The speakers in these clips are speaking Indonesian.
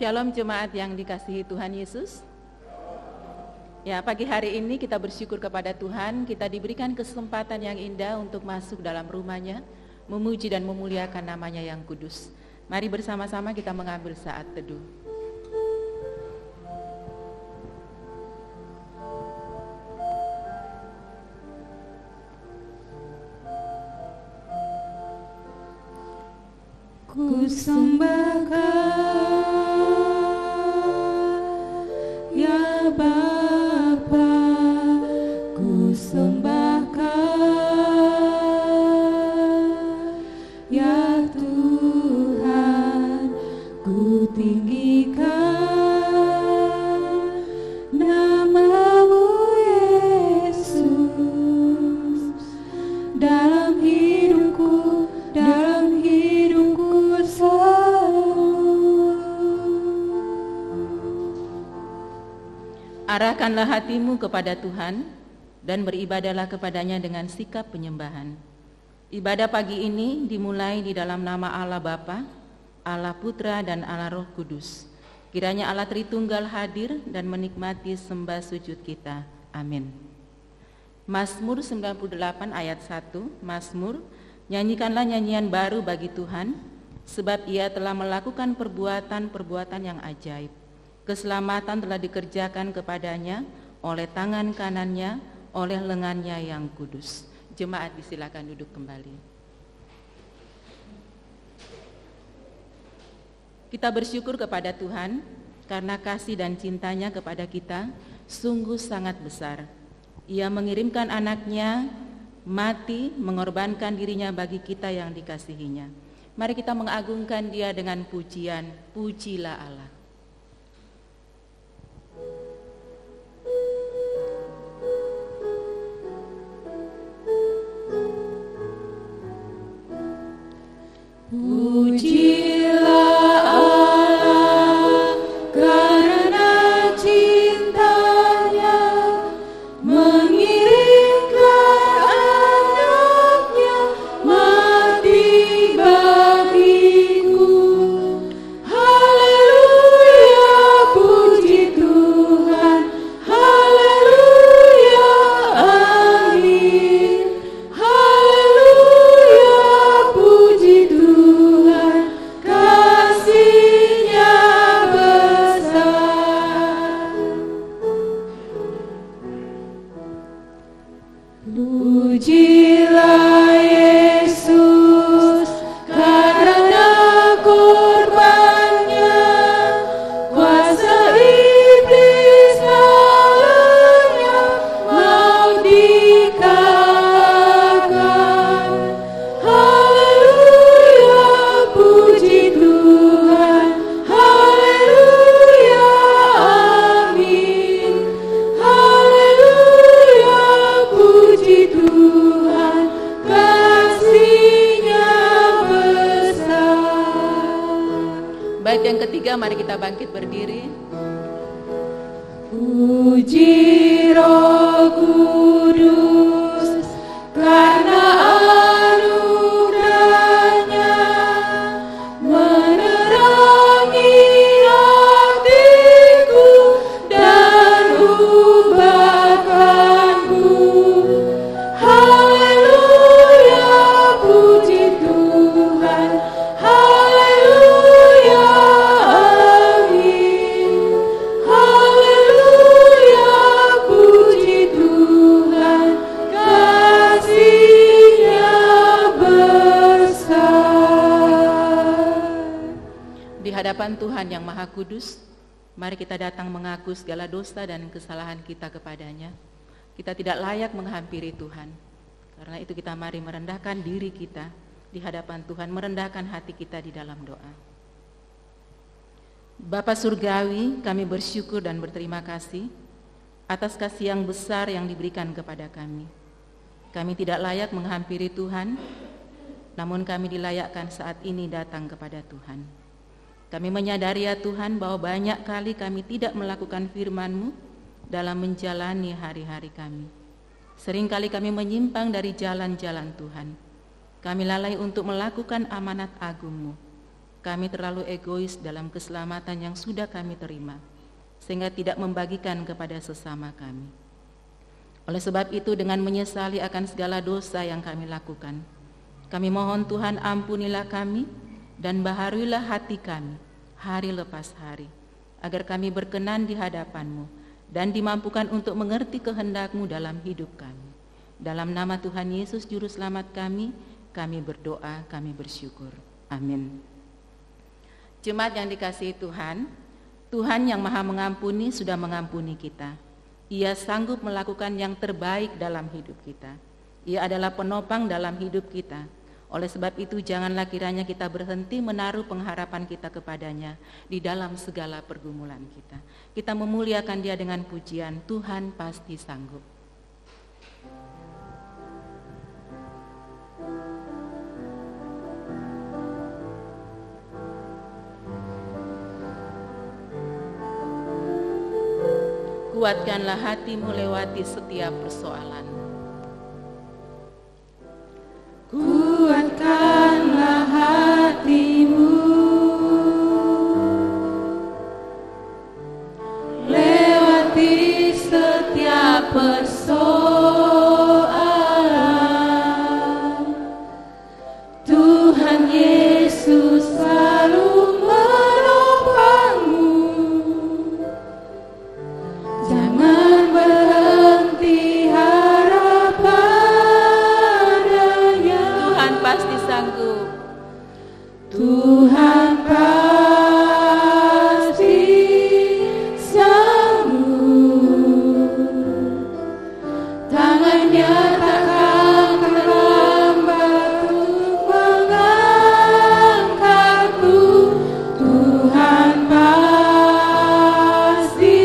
Shalom jemaat yang dikasihi Tuhan Yesus. Ya, pagi hari ini kita bersyukur kepada Tuhan, kita diberikan kesempatan yang indah untuk masuk dalam rumah-Nya, memuji dan memuliakan nama-Nya yang kudus. Mari bersama-sama kita mengambil saat teduh. Ku sembahkan ya Bapa, ku sembahkan ya Tuhan, ku tinggikan nama-Mu Yesus dalam hidupku, dalam hidupku selalu. Arahkanlah hatimu kepada Tuhan dan beribadahlah kepadanya dengan sikap penyembahan. Ibadah pagi ini dimulai di dalam nama Allah Bapa, Allah Putra dan Allah Roh Kudus. Kiranya Allah Tritunggal hadir dan menikmati sembah sujud kita. Amin. Mazmur 98 ayat 1, Mazmur, nyanyikanlah nyanyian baru bagi Tuhan, sebab Ia telah melakukan perbuatan-perbuatan yang ajaib. Keselamatan telah dikerjakan kepadanya oleh tangan kanannya, oleh lengannya yang kudus. Jemaat disilakan duduk kembali. Kita bersyukur kepada Tuhan karena kasih dan cintanya kepada kita sungguh sangat besar. Ia mengirimkan anaknya mati, mengorbankan dirinya bagi kita yang dikasihinya. Mari kita mengagungkan Dia dengan pujian, pujilah Allah. Pujilah Allah karena cintanya mengirimkan anaknya mati bagiku. Haleluya, puji Tuhan. Haleluya, amin. Haleluya, puji Tuhan, kasih-Nya besar. Pujilah Yesus karena korban-Nya, kuasa iblis kalahnya mau dikalahkan. Haleluya, puji Tuhan. Haleluya, amin. Haleluya, puji Tuhan, kasih-Nya besar. Bait yang ketiga, mari kita bangkit berdiri. Puji Roh Kudus karena anugerah-Nya menerangi hatiku dan ubahkanku. Haleluya, puji Tuhan. Haleluya, amin. Haleluya, puji Tuhan, kasih-Nya besar. Di hadapan Tuhan yang Maha Kudus, mari kita datang mengaku segala dosa dan kesalahan kita kepadanya. Kita tidak layak menghampiri Tuhan. Karena itu kita mari merendahkan diri kita di hadapan Tuhan, merendahkan hati kita di dalam doa. Bapa Surgawi, kami bersyukur dan berterima kasih atas kasih yang besar yang diberikan kepada kami. Kami tidak layak menghampiri Tuhan, namun kami dilayakkan saat ini datang kepada Tuhan. Kami menyadari ya Tuhan bahwa banyak kali kami tidak melakukan firman-Mu dalam menjalani hari-hari kami. Seringkali kami menyimpang dari jalan-jalan Tuhan. Kami lalai untuk melakukan amanat agung-Mu. kami terlalu egois dalam keselamatan yang sudah kami terima, sehingga tidak membagikan kepada sesama kami. Oleh sebab itu, dengan menyesali akan segala dosa yang kami lakukan, kami mohon Tuhan, ampunilah kami dan baharuilah hati kami hari lepas hari, agar kami berkenan di hadapan-Mu dan dimampukan untuk mengerti kehendak-Mu dalam hidup kami. Dalam nama Tuhan Yesus Juru Selamat kami berdoa, kami bersyukur. Amin. Jemaat yang dikasihi Tuhan, Tuhan yang Maha Mengampuni sudah mengampuni kita. Ia sanggup melakukan yang terbaik dalam hidup kita. Ia adalah penopang dalam hidup kita. Oleh sebab itu, janganlah kiranya kita berhenti menaruh pengharapan kita kepadanya di dalam segala pergumulan kita. Kita memuliakan Dia dengan pujian, Tuhan pasti sanggup. Kuatkanlah hatimu lewati setiap persoalan. Kuatkanlah hatimu lewati setiap persoalan. Tuhan Yesus selalu menopangmu. Jangan berhenti harap padanya. Tuhan pasti sanggup. Tuhan pasti sanggup. Tangannya takkan terlambat untuk mengangkatku. Tuhan pasti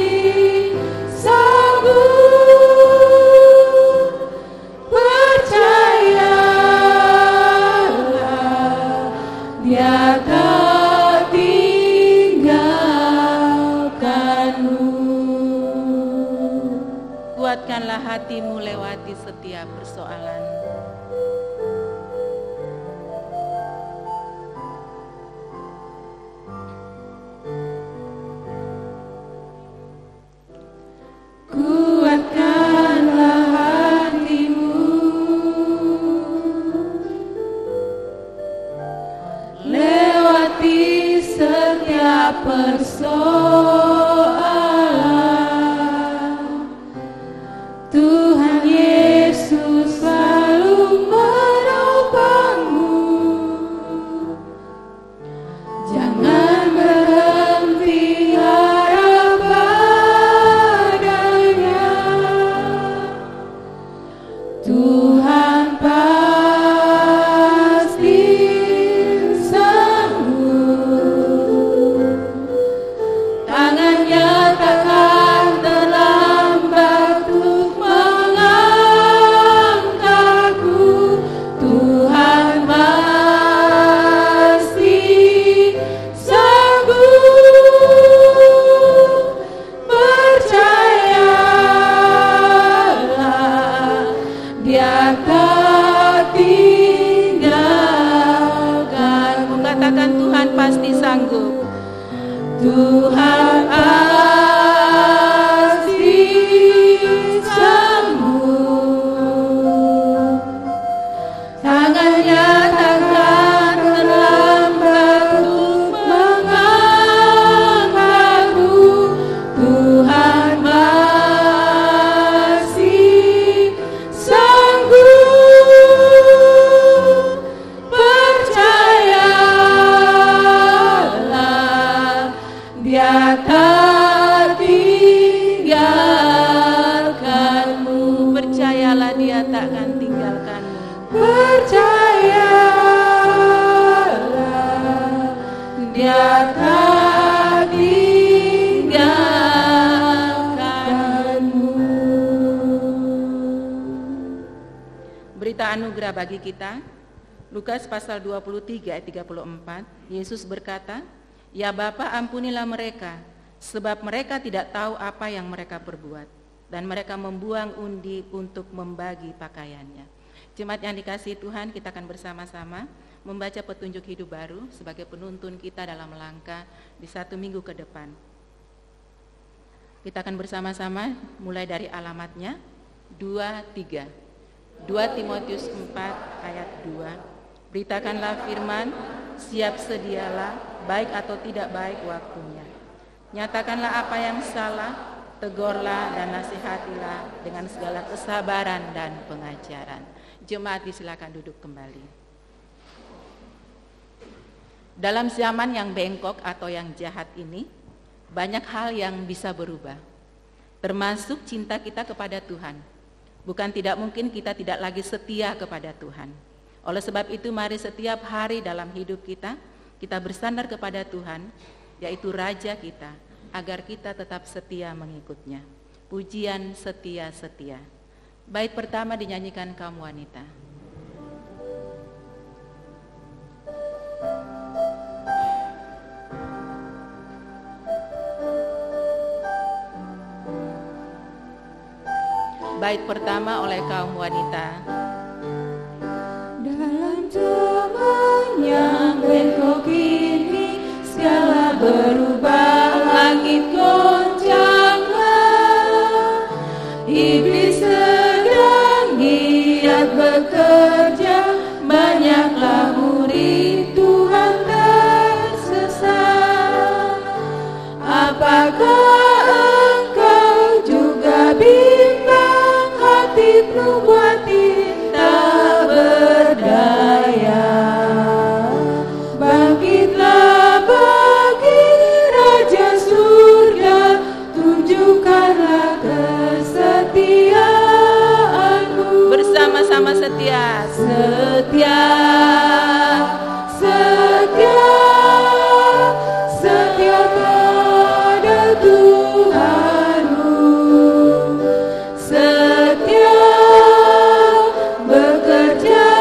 sanggup. Percayalah, Dia tak tinggalkanmu. Kuatkanlah hatimu lewati setiap persoalan. Kuatkanlah hatimu lewati setiap persoalan. Tuhan Yesus selalu menopangmu. Jangan berhenti harap padanya. Tuhan pasti sanggup. Tangannya takkan terlambat untuk mengangkatku. Tuhan pasti sanggup. Percayalah, Dia tak tinggalkanmu. Katakan Tuhan pasti sanggup. Tuhan pasti sanggup. Tangannya takkan terlambat untuk mengangkatku. Tuhan pasti sanggup. Percayalah, Dia tak tinggalkanmu. Percayalah, Dia takkan tinggalkanmu. Percayalah, Dia tak tinggalkanmu. Berita anugerah bagi kita, Lukas pasal 23 ayat 34, Yesus berkata, "Ya Bapa, ampunilah mereka, sebab mereka tidak tahu apa yang mereka perbuat." Dan mereka membuang undi untuk membagi pakaiannya. Jemaat yang dikasihi Tuhan, kita akan bersama-sama membaca petunjuk hidup baru sebagai penuntun kita dalam melangkah di 1 minggu ke depan. Kita akan bersama-sama mulai dari alamatnya 2:3. 2 Timotius 4 ayat 2. Beritakanlah firman, siap sedialah, baik atau tidak baik waktunya. Nyatakanlah apa yang salah, tegurlah dan nasihatilah dengan segala kesabaran dan pengajaran. Jemaat disilakan duduk kembali. Dalam zaman yang bengkok atau yang jahat ini, banyak hal yang bisa berubah, termasuk cinta kita kepada Tuhan. Bukan tidak mungkin kita tidak lagi setia kepada Tuhan. Oleh sebab itu, mari setiap hari dalam hidup kita bersandar kepada Tuhan, yaitu Raja kita, agar kita tetap setia mengikutnya. Pujian setia-setia. Bait pertama dinyanyikan kaum wanita. Bait pertama oleh kaum wanita. Dalam zaman yang bengkok ini, segala berubah, langit goncanglah. Iblis sedang giat bekerja, banyaklah murid Tuhan tersesat. Apakah engkau juga bimbang? Hatimu buatin tak berdaya. Bangkitlah bagi Raja Surga, tunjukkanlah kesetiaanmu. Bersama-sama setia. Setia, setia, setia pada Tuhanmu. Setia bekerja,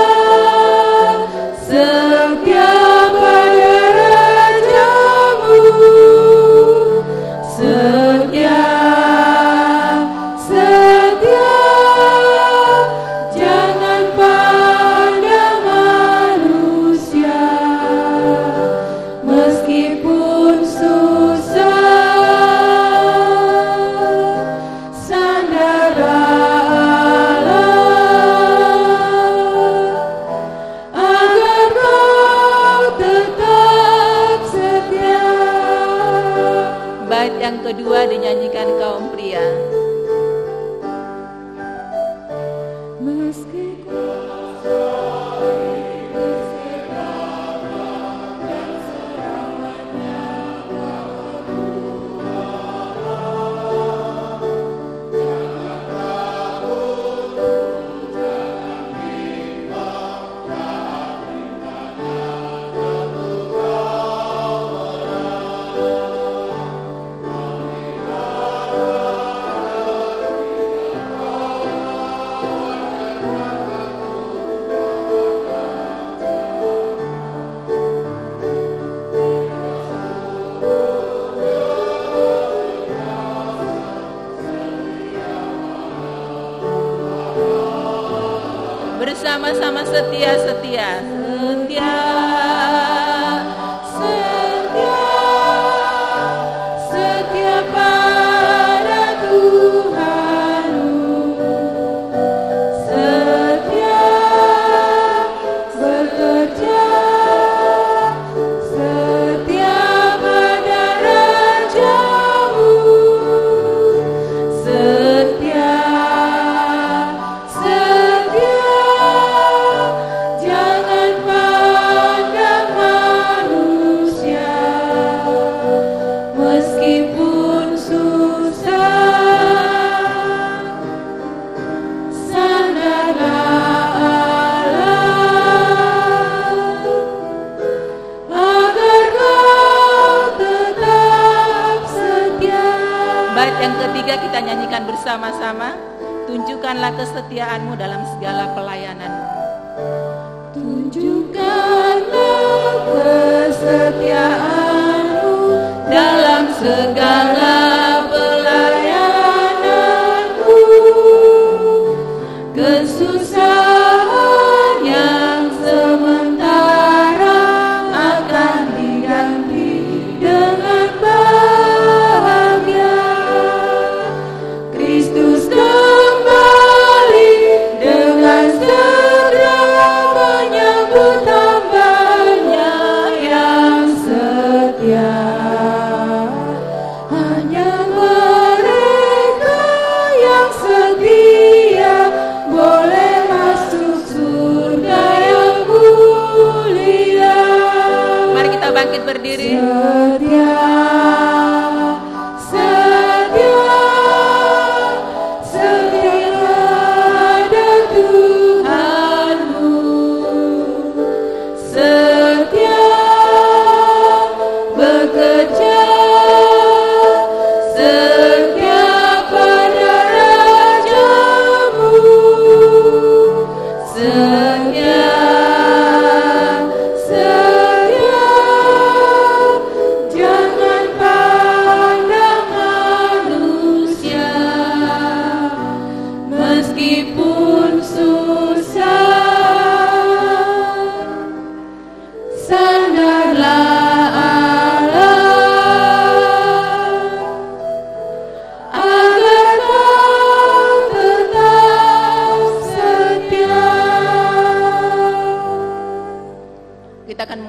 setia pada Rajamu. Setia, setia, jangan pandang manusia. Meskipun susah, sandarlah agar kau tetap setia. Bait yang kedua dinyanyikan kaum pria. Bersama-sama setia-setia. Setia, Setia, setia pada Tuhanmu. Setia bekerja, setia pada Rajamu. Setia, setia, jangan pandang manusia. Meskipun susah, sandarlah Allah agar kau tetap setia. bait yang ketiga kita nyanyikan bersama-sama. Tunjukkanlah kesetiaanmu dalam segala pelayananmu. Tunjukkanlah kesetiaanmu dalam segala pelayananmu. Kesusahan yang sementara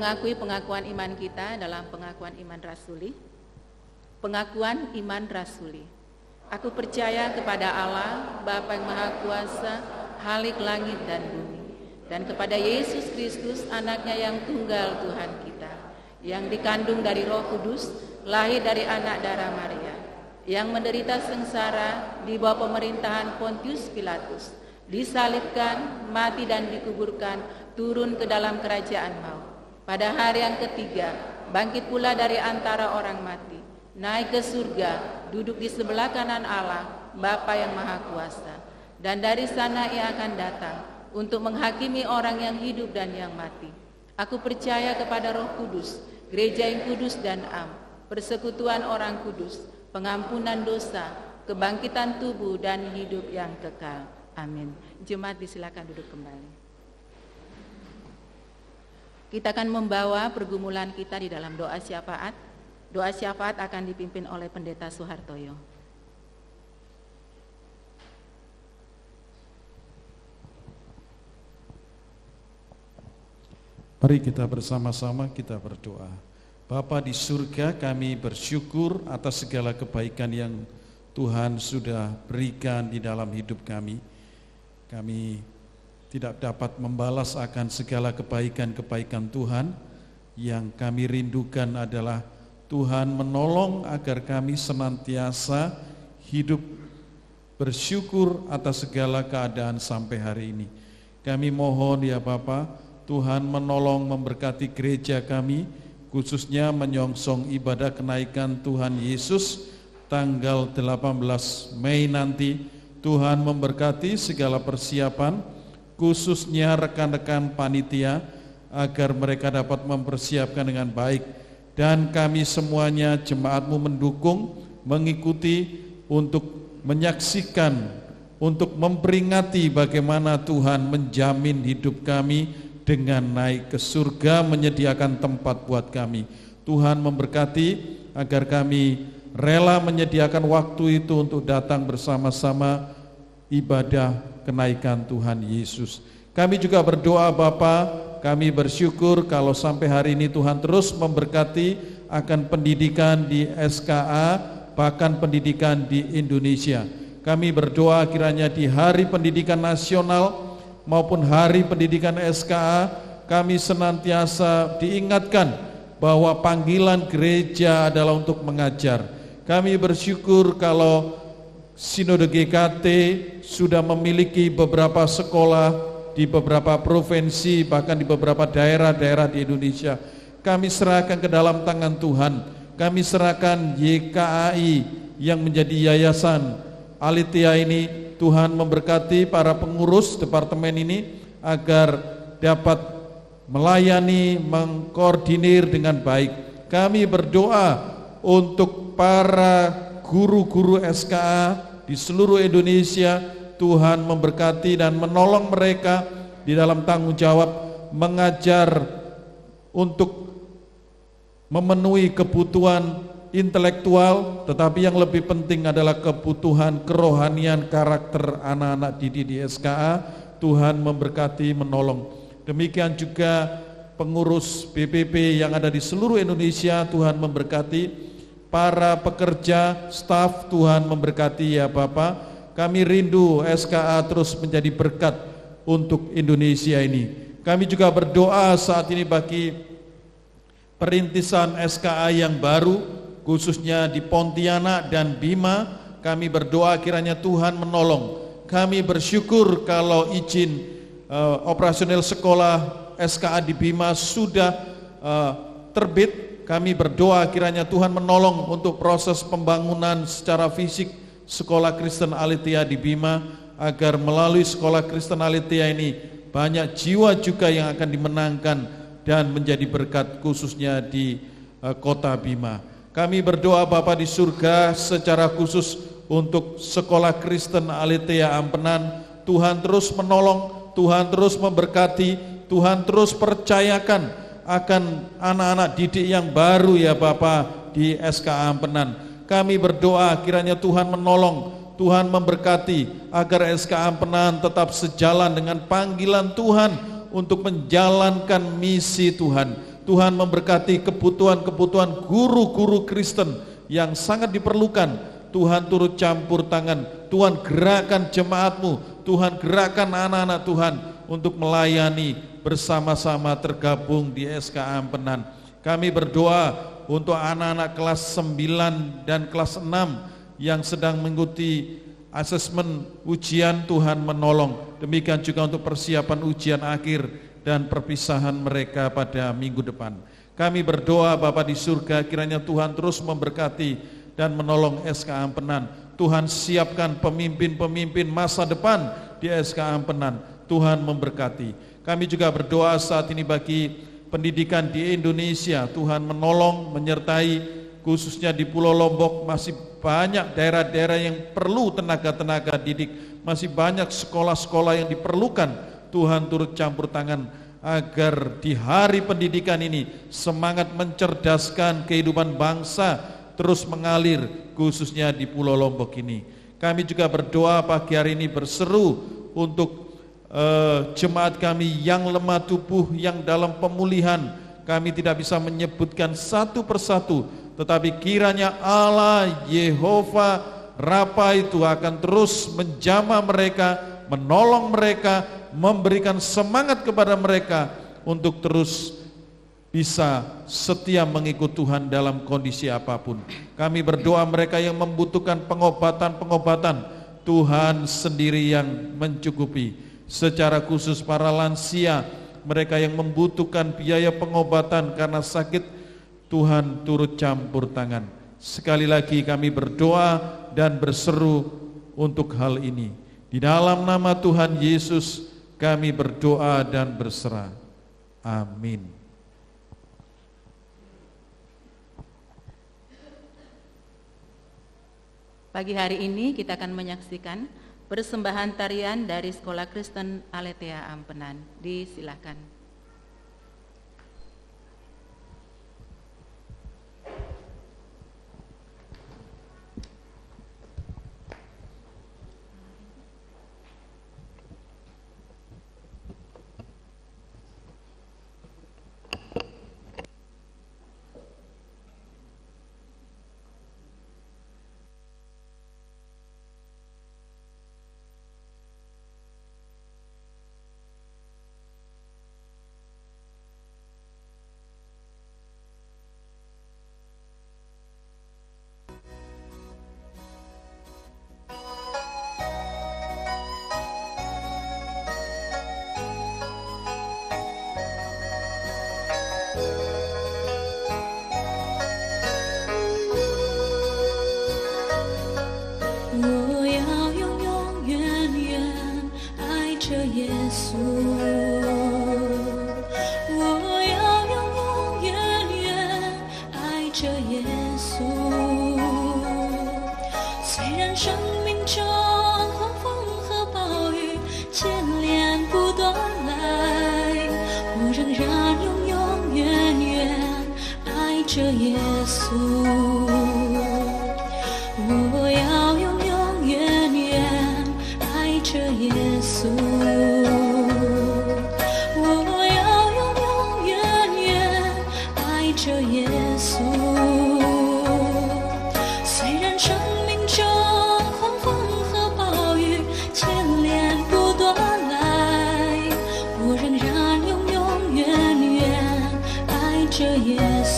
mengakui pengakuan iman kita dalam pengakuan iman rasuli. Pengakuan iman rasuli. Aku percaya kepada Allah, Bapa yang Maha Kuasa, Khalik langit dan bumi, dan kepada Yesus Kristus, anaknya yang tunggal Tuhan kita, yang dikandung dari Roh Kudus, lahir dari anak darah Maria, yang menderita sengsara di bawah pemerintahan Pontius Pilatus, disalibkan, mati dan dikuburkan, turun ke dalam kerajaan maut. Pada hari yang ketiga, bangkit pula dari antara orang mati, naik ke surga, duduk di sebelah kanan Allah, Bapa yang Maha Kuasa. Dan dari sana ia akan datang untuk menghakimi orang yang hidup dan yang mati. Aku percaya kepada Roh Kudus, gereja yang kudus dan am, persekutuan orang kudus, pengampunan dosa, kebangkitan tubuh dan hidup yang kekal. Amin. Jemaat disilakan duduk kembali. Kita akan membawa pergumulan kita di dalam doa syafaat. Doa syafaat akan dipimpin oleh Pendeta Suhartoyo. Mari kita bersama-sama kita berdoa. Bapa di surga, kami bersyukur atas segala kebaikan yang Tuhan sudah berikan di dalam hidup kami. Kami tidak dapat membalas akan segala kebaikan-kebaikan Tuhan. Yang kami rindukan adalah Tuhan menolong agar kami senantiasa hidup bersyukur atas segala keadaan sampai hari ini. Kami mohon ya Bapa, Tuhan menolong memberkati gereja kami, khususnya menyongsong ibadah kenaikan Tuhan Yesus tanggal 18 Mei nanti. Tuhan memberkati segala persiapan, khususnya rekan-rekan panitia, agar mereka dapat mempersiapkan dengan baik. Dan kami semuanya jemaat-Mu mendukung, mengikuti untuk menyaksikan, untuk memperingati bagaimana Tuhan menjamin hidup kami dengan naik ke surga, menyediakan tempat buat kami. Tuhan memberkati agar kami rela menyediakan waktu itu untuk datang bersama-sama ibadah kenaikan Tuhan Yesus. Kami juga berdoa Bapa, kami bersyukur kalau sampai hari ini Tuhan terus memberkati akan pendidikan di SKA, bahkan pendidikan di Indonesia. Kami berdoa kiranya di Hari Pendidikan Nasional maupun Hari Pendidikan SKA, kami senantiasa diingatkan bahwa panggilan gereja adalah untuk mengajar. Kami bersyukur kalau Sinode GKT sudah memiliki beberapa sekolah di beberapa provinsi, bahkan di beberapa daerah-daerah di Indonesia. Kami serahkan ke dalam tangan Tuhan. Kami serahkan YKAI yang menjadi yayasan Aletheia ini. Tuhan memberkati para pengurus departemen ini agar dapat melayani, mengkoordinir dengan baik. Kami berdoa untuk para guru-guru SKA di seluruh Indonesia. Tuhan memberkati dan menolong mereka di dalam tanggung jawab mengajar untuk memenuhi kebutuhan intelektual, tetapi yang lebih penting adalah kebutuhan kerohanian karakter anak-anak didik di SKA. Tuhan memberkati, menolong. Demikian juga pengurus BPP yang ada di seluruh Indonesia. Tuhan memberkati. Para pekerja, staf, Tuhan memberkati ya Bapak. Kami rindu SKA terus menjadi berkat untuk Indonesia ini. Kami juga berdoa saat ini bagi perintisan SKA yang baru, khususnya di Pontianak dan Bima. Kami berdoa kiranya Tuhan menolong. Kami bersyukur kalau izin operasional sekolah SKA di Bima sudah terbit. Kami berdoa kiranya Tuhan menolong untuk proses pembangunan secara fisik Sekolah Kristen Aletheia di Bima, agar melalui Sekolah Kristen Aletheia ini banyak jiwa juga yang akan dimenangkan dan menjadi berkat khususnya di kota Bima. Kami berdoa Bapa di surga secara khusus untuk Sekolah Kristen Aletheia Ampenan. Tuhan terus menolong, Tuhan terus memberkati, Tuhan terus percayakan akan anak-anak didik yang baru ya Bapa di SKA Ampenan. Kami berdoa kiranya Tuhan menolong, Tuhan memberkati agar SKA Ampenan tetap sejalan dengan panggilan Tuhan untuk menjalankan misi Tuhan. Tuhan memberkati kebutuhan-kebutuhan guru-guru Kristen yang sangat diperlukan. Tuhan turut campur tangan, Tuhan gerakkan jemaat-Mu, Tuhan gerakkan anak-anak Tuhan untuk melayani bersama-sama tergabung di SKA Ampenan. Kami berdoa untuk anak-anak kelas 9 dan kelas 6 yang sedang mengikuti asesmen ujian, Tuhan menolong. Demikian juga untuk persiapan ujian akhir dan perpisahan mereka pada minggu depan. Kami berdoa Bapa di surga, kiranya Tuhan terus memberkati dan menolong SKA Ampenan. Tuhan siapkan pemimpin-pemimpin masa depan di SKA Ampenan. Tuhan memberkati. Kami juga berdoa saat ini bagi pendidikan di Indonesia. Tuhan menolong, menyertai, khususnya di Pulau Lombok masih banyak daerah-daerah yang perlu tenaga-tenaga didik. Masih banyak sekolah-sekolah yang diperlukan. Tuhan turut campur tangan agar di hari pendidikan ini semangat mencerdaskan kehidupan bangsa terus mengalir, khususnya di Pulau Lombok ini. Kami juga berdoa pagi hari ini berseru untuk jemaat kami yang lemah tubuh, yang dalam pemulihan. Kami tidak bisa menyebutkan satu persatu, tetapi kiranya Allah Yehova Rafa itu akan terus menjamah mereka, menolong mereka, memberikan semangat kepada mereka untuk terus bisa setia mengikut Tuhan dalam kondisi apapun. Kami berdoa mereka yang membutuhkan pengobatan-pengobatan, Tuhan sendiri yang mencukupi. Secara khusus para lansia, mereka yang membutuhkan biaya pengobatan karena sakit, Tuhan turut campur tangan. Sekali lagi kami berdoa dan berseru untuk hal ini. Di dalam nama Tuhan Yesus kami berdoa dan berserah. Amin. Pagi hari ini kita akan menyaksikan persembahan tarian dari Sekolah Kristen Aletheia Ampenan. Disilakan.是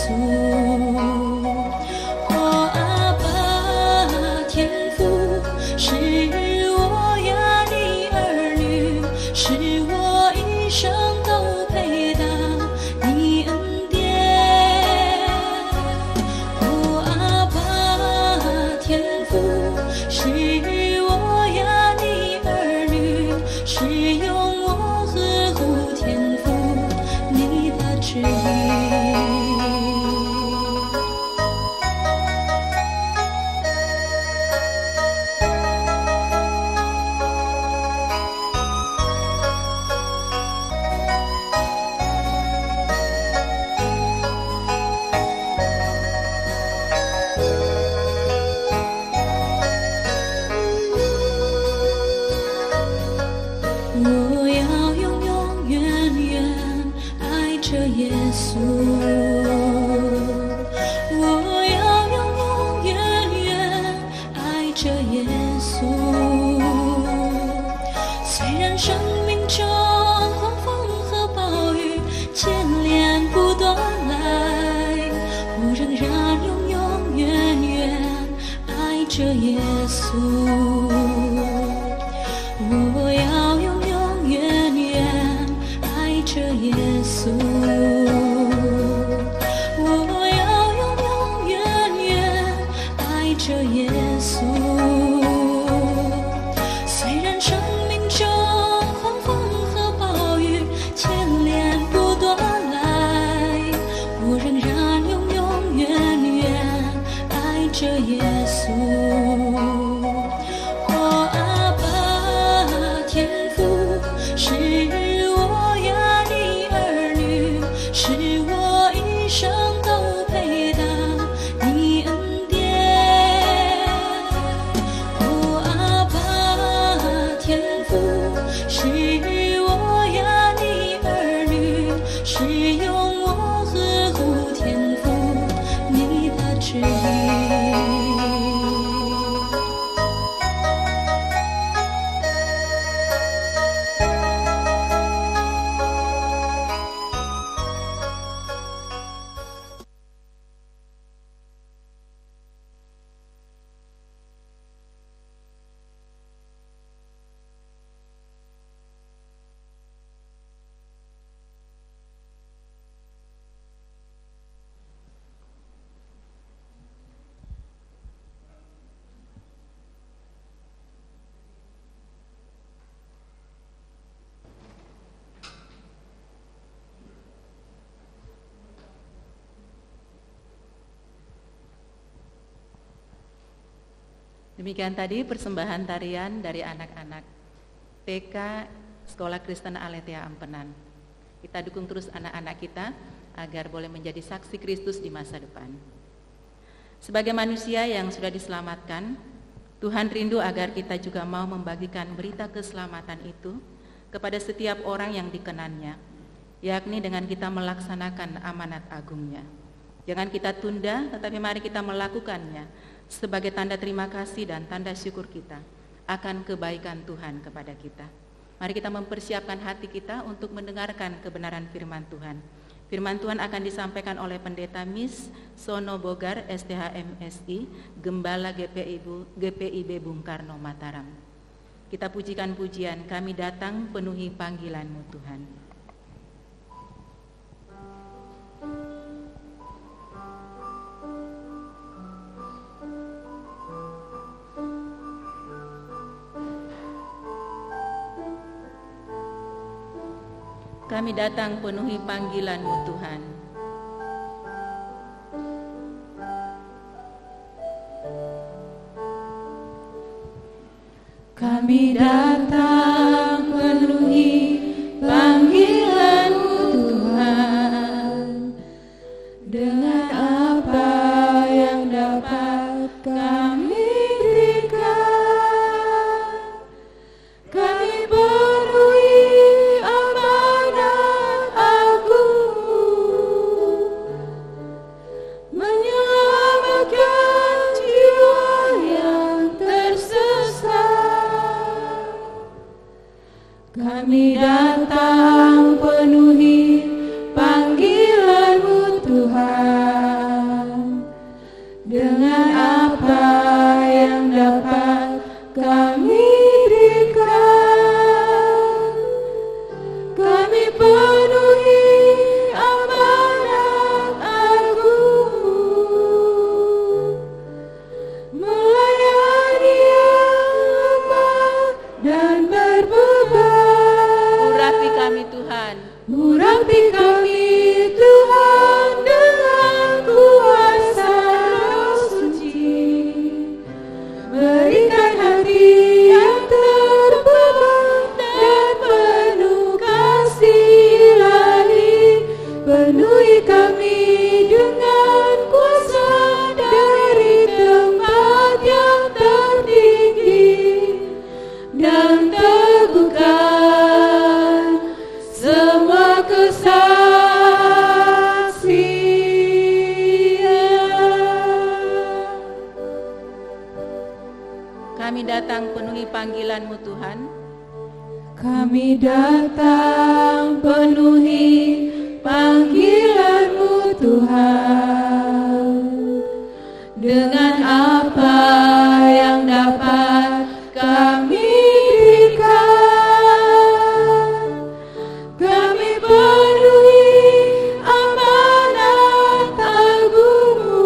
我呀，你儿女。稣，我要永永远远爱着耶稣。虽然生命中狂风和暴雨牵连不断来，我仍然永永远远爱着耶稣。我要永永远远爱着耶稣，我要永永远远爱着耶稣。虽然生命中狂风和暴雨牵连不断来，我仍然永永远远爱着耶稣。Demikian tadi persembahan tarian dari anak-anak TK Sekolah Kristen Aletheia Ampenan. Kita dukung terus anak-anak kita agar boleh menjadi saksi Kristus di masa depan. Sebagai manusia yang sudah diselamatkan, Tuhan rindu agar kita juga mau membagikan berita keselamatan itu kepada setiap orang yang dikenannya, yakni dengan kita melaksanakan amanat agungnya. Jangan kita tunda, tetapi mari kita melakukannya sebagai tanda terima kasih dan tanda syukur kita akan kebaikan Tuhan kepada kita. Mari kita mempersiapkan hati kita untuk mendengarkan kebenaran firman Tuhan. Firman Tuhan akan disampaikan oleh Pendeta Miss Sono Bogar, STHMSI, Gembala GPIB Bung Karno Mataram. Kita pujikan pujian, kami datang penuhi panggilan-Mu Tuhan. Kami datang penuhi panggilan-Mu Tuhan. Kami datang penuhi panggilan-Mu Tuhan. Dengan apa yang dapat kami berikan, kami penuhi amanat agung, menyelamatkan jiwa yang tersesat. Kami datang penuhi panggilan-Mu Tuhan. Dengan apa yang dapat kami berikan, kami penuhi amanat agung, melayani yang lemah dan berbeban. Urapi kami Tuhan. Urapi kami Tuhan dengan kuasa Roh Suci. Berikan hati yang terbeban dan penuh kasih ilahi. Penuhi kami dengan kuasa dari tempat yang tertinggi, dan teguhkan semua kesalahan panggilan-Mu Tuhan. Kami datang penuhi panggilan-Mu Tuhan, dengan apa yang dapat kami berikan. Kami penuhi amanat agung-Mu,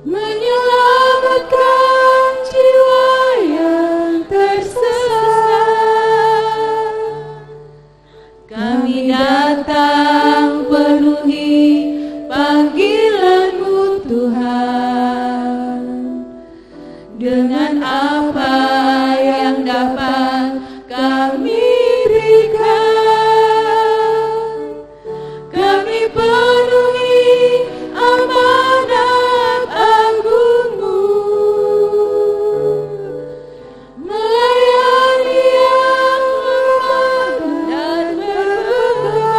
menyelamatkan jiwa yang tersesat. Kami datang penuhi panggilan-Mu Tuhan, dengan apa yang dapat kami berikan. Kami penuhi amanat agung-Mu, melayani yang lemah dan berbeban.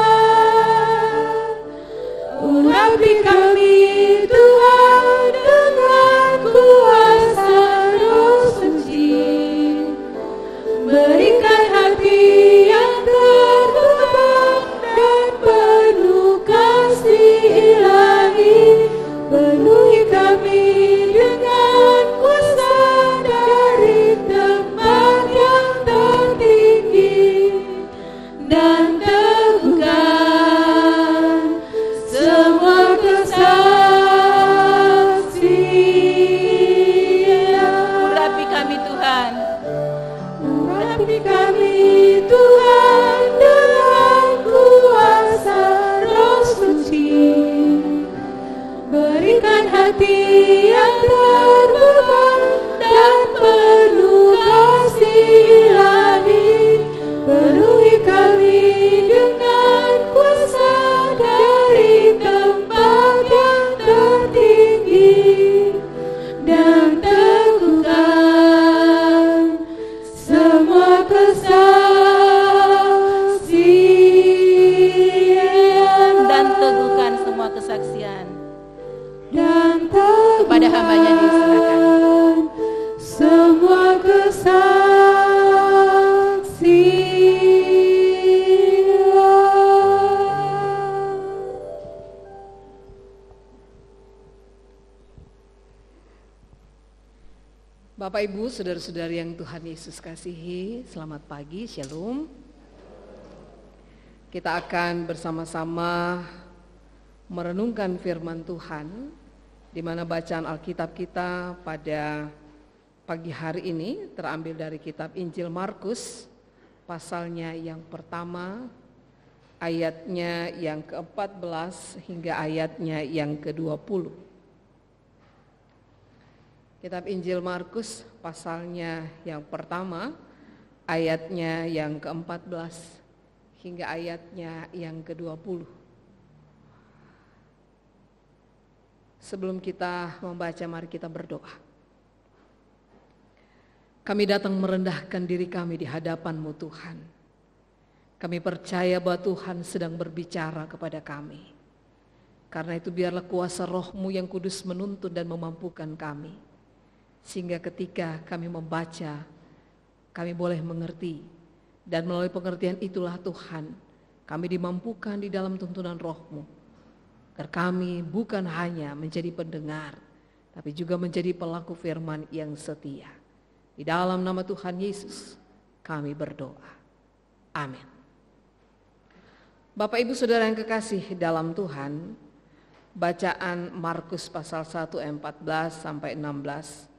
Urapi kami Tuhan dengan kuasa Roh Suci, berikan hati yang terbuka dan penuh kasih ilahi. Penuhi kami dengan kuasa dari tempat yang tertinggi, dan teguhkan semua kesaksian. Urapi kami Tuhan. Urapi kami Tuhan dengan kuasa Roh Suci, berikan hati yang terbuka dan penuh kasih ilahi. Penuhi kami dengan kuasa dari tempat yang tertinggi, dan teguhkan semua kesaksian. Dan teguhkan semua kesaksian. Dan Kepada hamba-Nya diserahkan. semua kesaksian. Bapak Ibu, saudara-saudari yang Tuhan Yesus kasihi, selamat pagi, Shalom. Kita akan bersama-sama merenungkan firman Tuhan, di mana bacaan Alkitab kita pada pagi hari ini terambil dari kitab Injil Markus, pasalnya yang pertama, ayatnya yang ke-14 hingga ayatnya yang ke-20. Kitab Injil Markus pasalnya yang pertama, ayatnya yang ke-14 hingga ayatnya yang ke-20. Sebelum kita membaca, mari kita berdoa. Kami datang merendahkan diri kami di hadapan-Mu Tuhan. Kami percaya bahwa Tuhan sedang berbicara kepada kami. Karena itu biarlah kuasa Roh-Mu yang kudus menuntun dan memampukan kami. Sehingga ketika kami membaca, kami boleh mengerti. Dan melalui pengertian itulah Tuhan, kami dimampukan di dalam tuntunan Roh-Mu. Agar kami bukan hanya menjadi pendengar, tapi juga menjadi pelaku firman yang setia. Di dalam nama Tuhan Yesus, kami berdoa. Amin. Bapak Ibu Saudara yang kekasih dalam Tuhan, bacaan Markus pasal 1 ayat 14 sampai 16.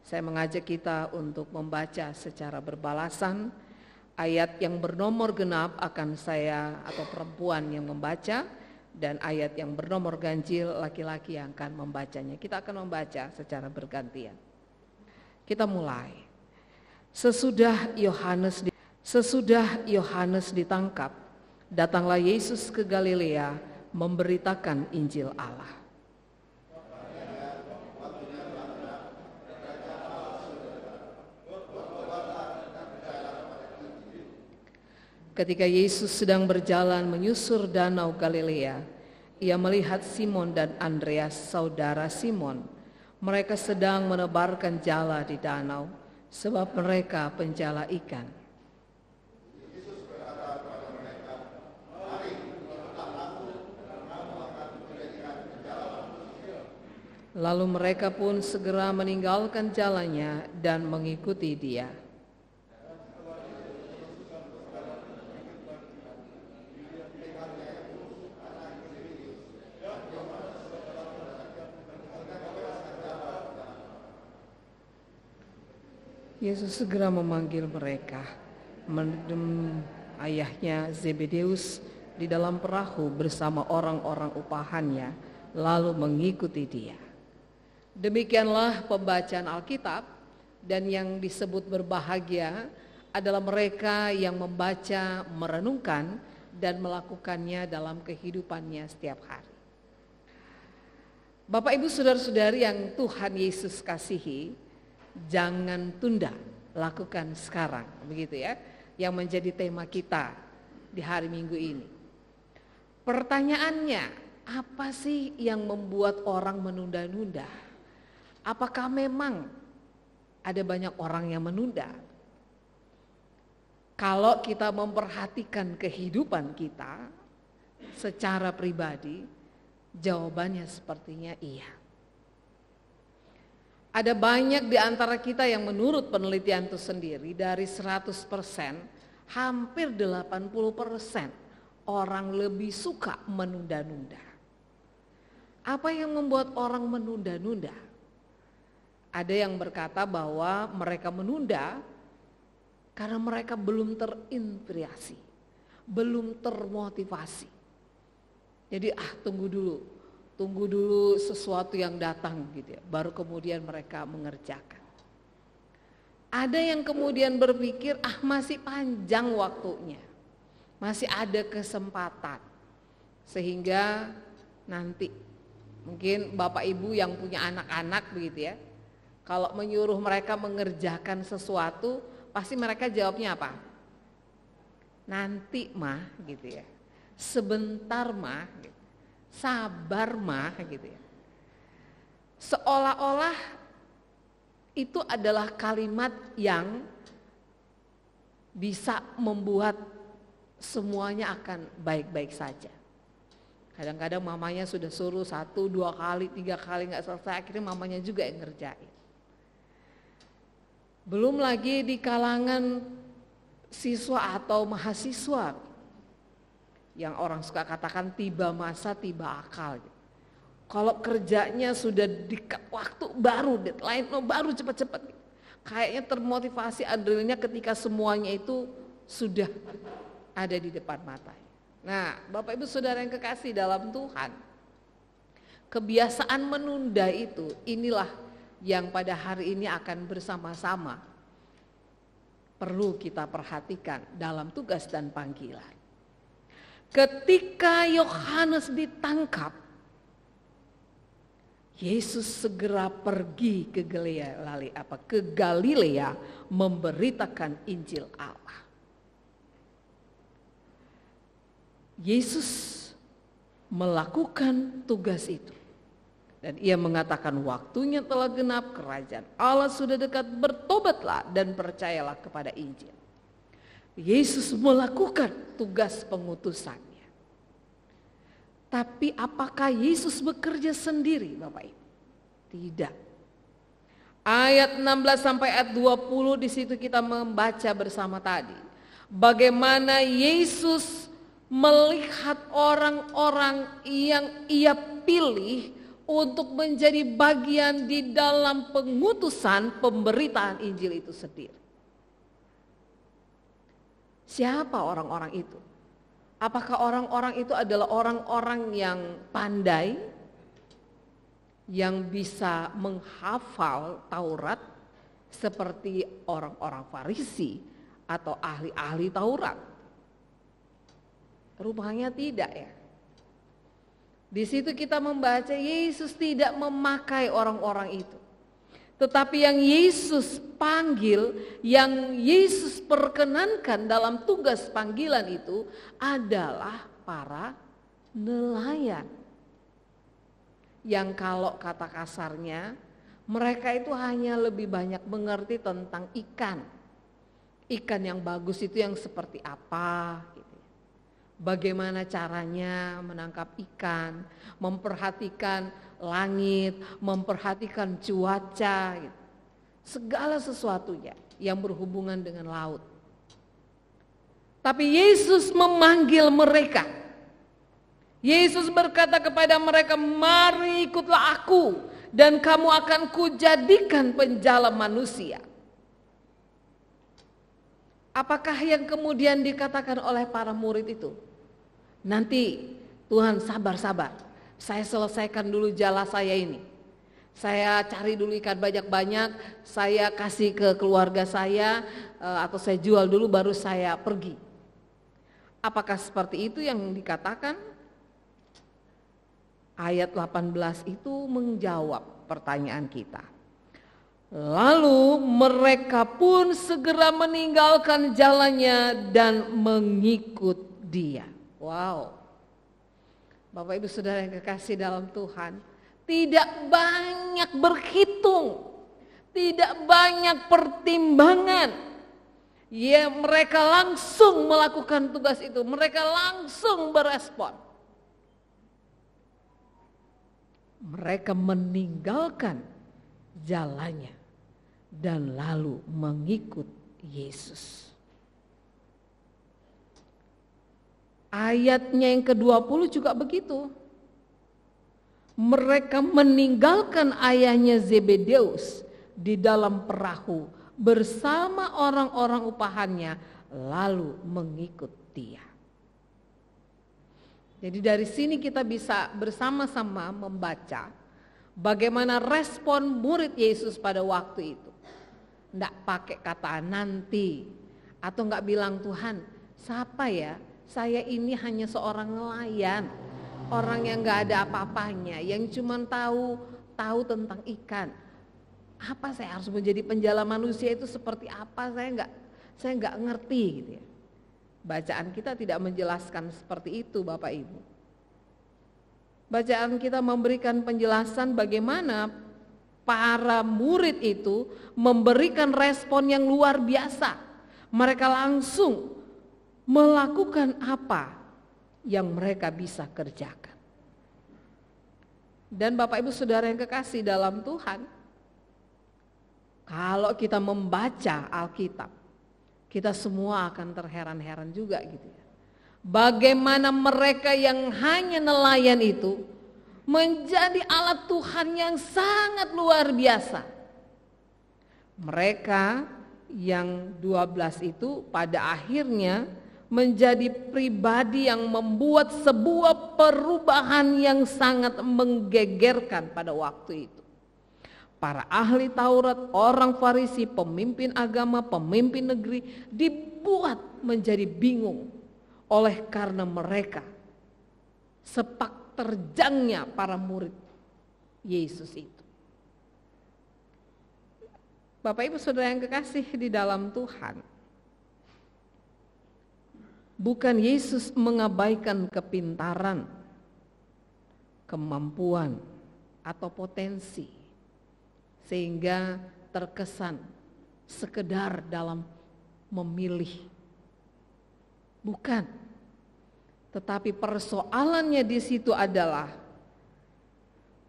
Saya mengajak kita untuk membaca secara berbalasan. Ayat yang bernomor genap akan saya atau perempuan yang membaca, dan ayat yang bernomor ganjil laki-laki yang akan membacanya. Kita akan membaca secara bergantian. Kita mulai. Sesudah Yohanes ditangkap, datanglah Yesus ke Galilea memberitakan Injil Allah. Ketika Yesus sedang berjalan menyusur danau Galilea, ia melihat Simon dan Andreas, saudara Simon, Mereka sedang menebarkan jala di danau, sebab mereka penjala ikan. Lalu mereka pun segera meninggalkan jalannya dan mengikuti Dia. Yesus segera memanggil mereka, ayahnya Zebedeus di dalam perahu bersama orang-orang upahannya, lalu mengikuti Dia. Demikianlah pembacaan Alkitab, dan yang disebut berbahagia adalah mereka yang membaca, merenungkan, dan melakukannya dalam kehidupannya setiap hari. Bapak, Ibu, saudara-saudari yang Tuhan Yesus kasihi, jangan tunda, lakukan sekarang, begitu ya, yang menjadi tema kita di hari Minggu ini. Pertanyaannya, apa sih yang membuat orang menunda-nunda? Apakah memang ada banyak orang yang menunda? Kalau kita memperhatikan kehidupan kita secara pribadi, jawabannya sepertinya iya. Ada banyak di antara kita yang menurut penelitian itu sendiri, dari 100%, hampir 80% orang lebih suka menunda-nunda. Apa yang membuat orang menunda-nunda? Ada yang berkata bahwa mereka menunda karena mereka belum terinspirasi, belum termotivasi. Jadi tunggu dulu sesuatu yang datang gitu ya, baru kemudian mereka mengerjakan. Ada yang kemudian berpikir masih panjang waktunya, masih ada kesempatan, sehingga nanti mungkin Bapak Ibu yang punya anak-anak begitu ya, kalau menyuruh mereka mengerjakan sesuatu, pasti mereka jawabnya apa? Nanti mah gitu ya, sebentar mah gitu. Sabar mah gitu ya. Seolah-olah itu adalah kalimat yang bisa membuat semuanya akan baik-baik saja. Kadang-kadang mamanya sudah suruh 1, 2 kali, 3 kali gak selesai, akhirnya mamanya juga yang ngerjain. Belum lagi di kalangan siswa atau mahasiswa, yang orang suka katakan tiba masa tiba akal. Kalau kerjanya sudah dekat waktu, baru deadline baru cepat-cepat. Kayaknya termotivasi adrenalinnya ketika semuanya itu sudah ada di depan mata. Nah, Bapak Ibu Saudara yang kekasih dalam Tuhan, kebiasaan menunda itu, inilah yang pada hari ini akan bersama-sama perlu kita perhatikan dalam tugas dan panggilan. Ketika Yohanes ditangkap, Yesus segera pergi ke Galilea memberitakan Injil Allah. Yesus melakukan tugas itu. Dan ia mengatakan waktunya telah genap, kerajaan Allah sudah dekat, bertobatlah dan percayalah kepada Injil. Yesus melakukan tugas pengutusannya. Tapi apakah Yesus bekerja sendiri, Bapak Ibu? Tidak. Ayat 16 sampai ayat 20 di situ kita membaca bersama tadi. Bagaimana Yesus melihat orang-orang yang ia pilih untuk menjadi bagian di dalam pengutusan pemberitaan Injil itu sendiri. Siapa orang-orang itu? Apakah orang-orang itu adalah orang-orang yang pandai, yang bisa menghafal Taurat seperti orang-orang Farisi atau ahli-ahli Taurat? Rupanya tidak ya. Di situ kita membaca Yesus tidak memakai orang-orang itu. Tetapi yang Yesus panggil, yang Yesus perkenankan dalam tugas panggilan itu adalah para nelayan. Yang kalau kata kasarnya Mereka itu hanya lebih banyak mengerti tentang ikan. Ikan yang bagus itu yang seperti apa gitu. Bagaimana caranya menangkap ikan, memperhatikan langit, memperhatikan cuaca gitu. Segala sesuatunya yang berhubungan dengan laut. Tapi Yesus memanggil mereka. Yesus berkata kepada mereka, "Mari ikutlah aku dan kamu akan kujadikan penjala manusia." Apakah yang kemudian dikatakan oleh para murid itu? Nanti Tuhan sabar-sabar, saya selesaikan dulu jala saya ini. Saya cari dulu ikan banyak-banyak, saya kasih ke keluarga saya, atau saya jual dulu baru saya pergi. Apakah seperti itu yang dikatakan? Ayat 18 itu menjawab pertanyaan kita. Lalu mereka pun segera meninggalkan jalannya dan mengikut dia. Wow. Bapak Ibu Saudara yang kekasih dalam Tuhan, tidak banyak berhitung, tidak banyak pertimbangan. Ya, mereka langsung melakukan tugas itu, mereka langsung berespon. Mereka meninggalkan jalannya dan lalu mengikut Yesus. Ayatnya yang ke-20 juga begitu. Mereka meninggalkan ayahnya Zebedeus di dalam perahu bersama orang-orang upahannya lalu mengikut dia. Jadi dari sini kita bisa bersama-sama membaca bagaimana respon murid Yesus pada waktu itu. Enggak pakai kata nanti atau enggak bilang, "Tuhan, siapa ya? Saya ini hanya seorang nelayan, orang yang enggak ada apa-apanya, yang cuma tahu tentang ikan. Apa saya harus menjadi penjala manusia itu seperti apa? Saya enggak ngerti," gitu ya. Bacaan kita tidak menjelaskan seperti itu, Bapak Ibu. Bacaan kita memberikan penjelasan bagaimana para murid itu memberikan respon yang luar biasa. Mereka langsung melakukan apa yang mereka bisa kerjakan. Dan Bapak Ibu Saudara yang kekasih dalam Tuhan, kalau kita membaca Alkitab, kita semua akan terheran-heran juga gitu ya. Bagaimana mereka yang hanya nelayan itu menjadi alat Tuhan yang sangat luar biasa. Mereka yang 12 itu pada akhirnya menjadi pribadi yang membuat sebuah perubahan yang sangat menggegerkan pada waktu itu. Para ahli Taurat, orang Farisi, pemimpin agama, pemimpin negeri dibuat menjadi bingung oleh karena mereka sepak terjangnya para murid Yesus itu. Bapak Ibu Saudara yang kekasih di dalam Tuhan, bukan Yesus mengabaikan kepintaran, kemampuan, atau potensi sehingga terkesan sekedar dalam memilih. Bukan. Tetapi persoalannya di situ adalah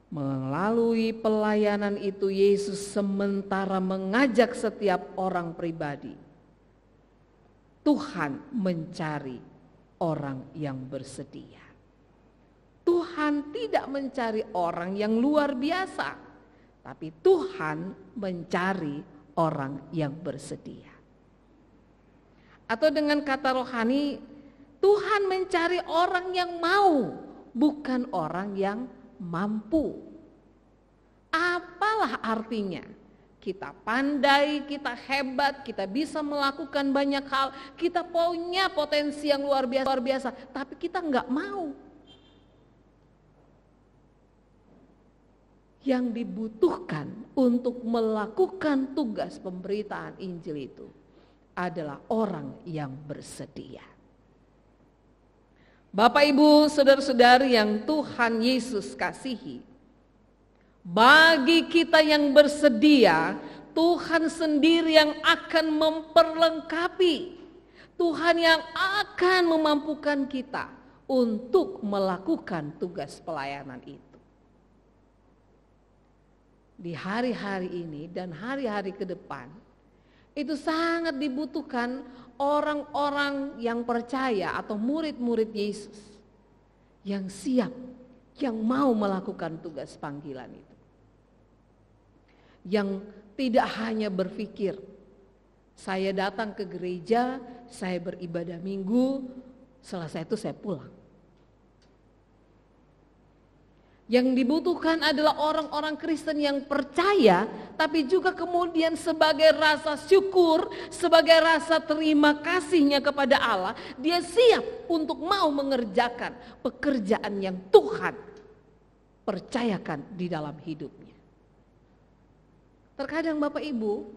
melalui pelayanan itu Yesus sementara mengajak setiap orang pribadi. Tuhan mencari orang yang bersedia. Tuhan tidak mencari orang yang luar biasa. Tapi Tuhan mencari orang yang bersedia. Atau dengan kata rohani, Tuhan mencari orang yang mau, bukan orang yang mampu. Apalah artinya? Kita pandai, kita hebat, kita bisa melakukan banyak hal, kita punya potensi yang luar biasa, tapi kita enggak mau. Yang dibutuhkan untuk melakukan tugas pemberitaan Injil itu adalah orang yang bersedia. Bapak Ibu, saudara-saudari yang Tuhan Yesus kasihi, Bagi kita yang bersedia, Tuhan sendiri yang akan memperlengkapi. Tuhan yang akan memampukan kita untuk melakukan tugas pelayanan itu. Di hari-hari ini dan hari-hari ke depan, itu sangat dibutuhkan orang-orang yang percaya atau murid-murid Yesus yang siap, yang mau melakukan tugas panggilan itu. Yang tidak hanya berpikir, saya datang ke gereja, saya beribadah minggu, selesai itu saya pulang. Yang dibutuhkan adalah orang-orang Kristen yang percaya, tapi juga kemudian sebagai rasa syukur, sebagai rasa terima kasihnya kepada Allah, dia siap untuk mau mengerjakan pekerjaan yang Tuhan percayakan di dalam hidupnya. Terkadang Bapak Ibu,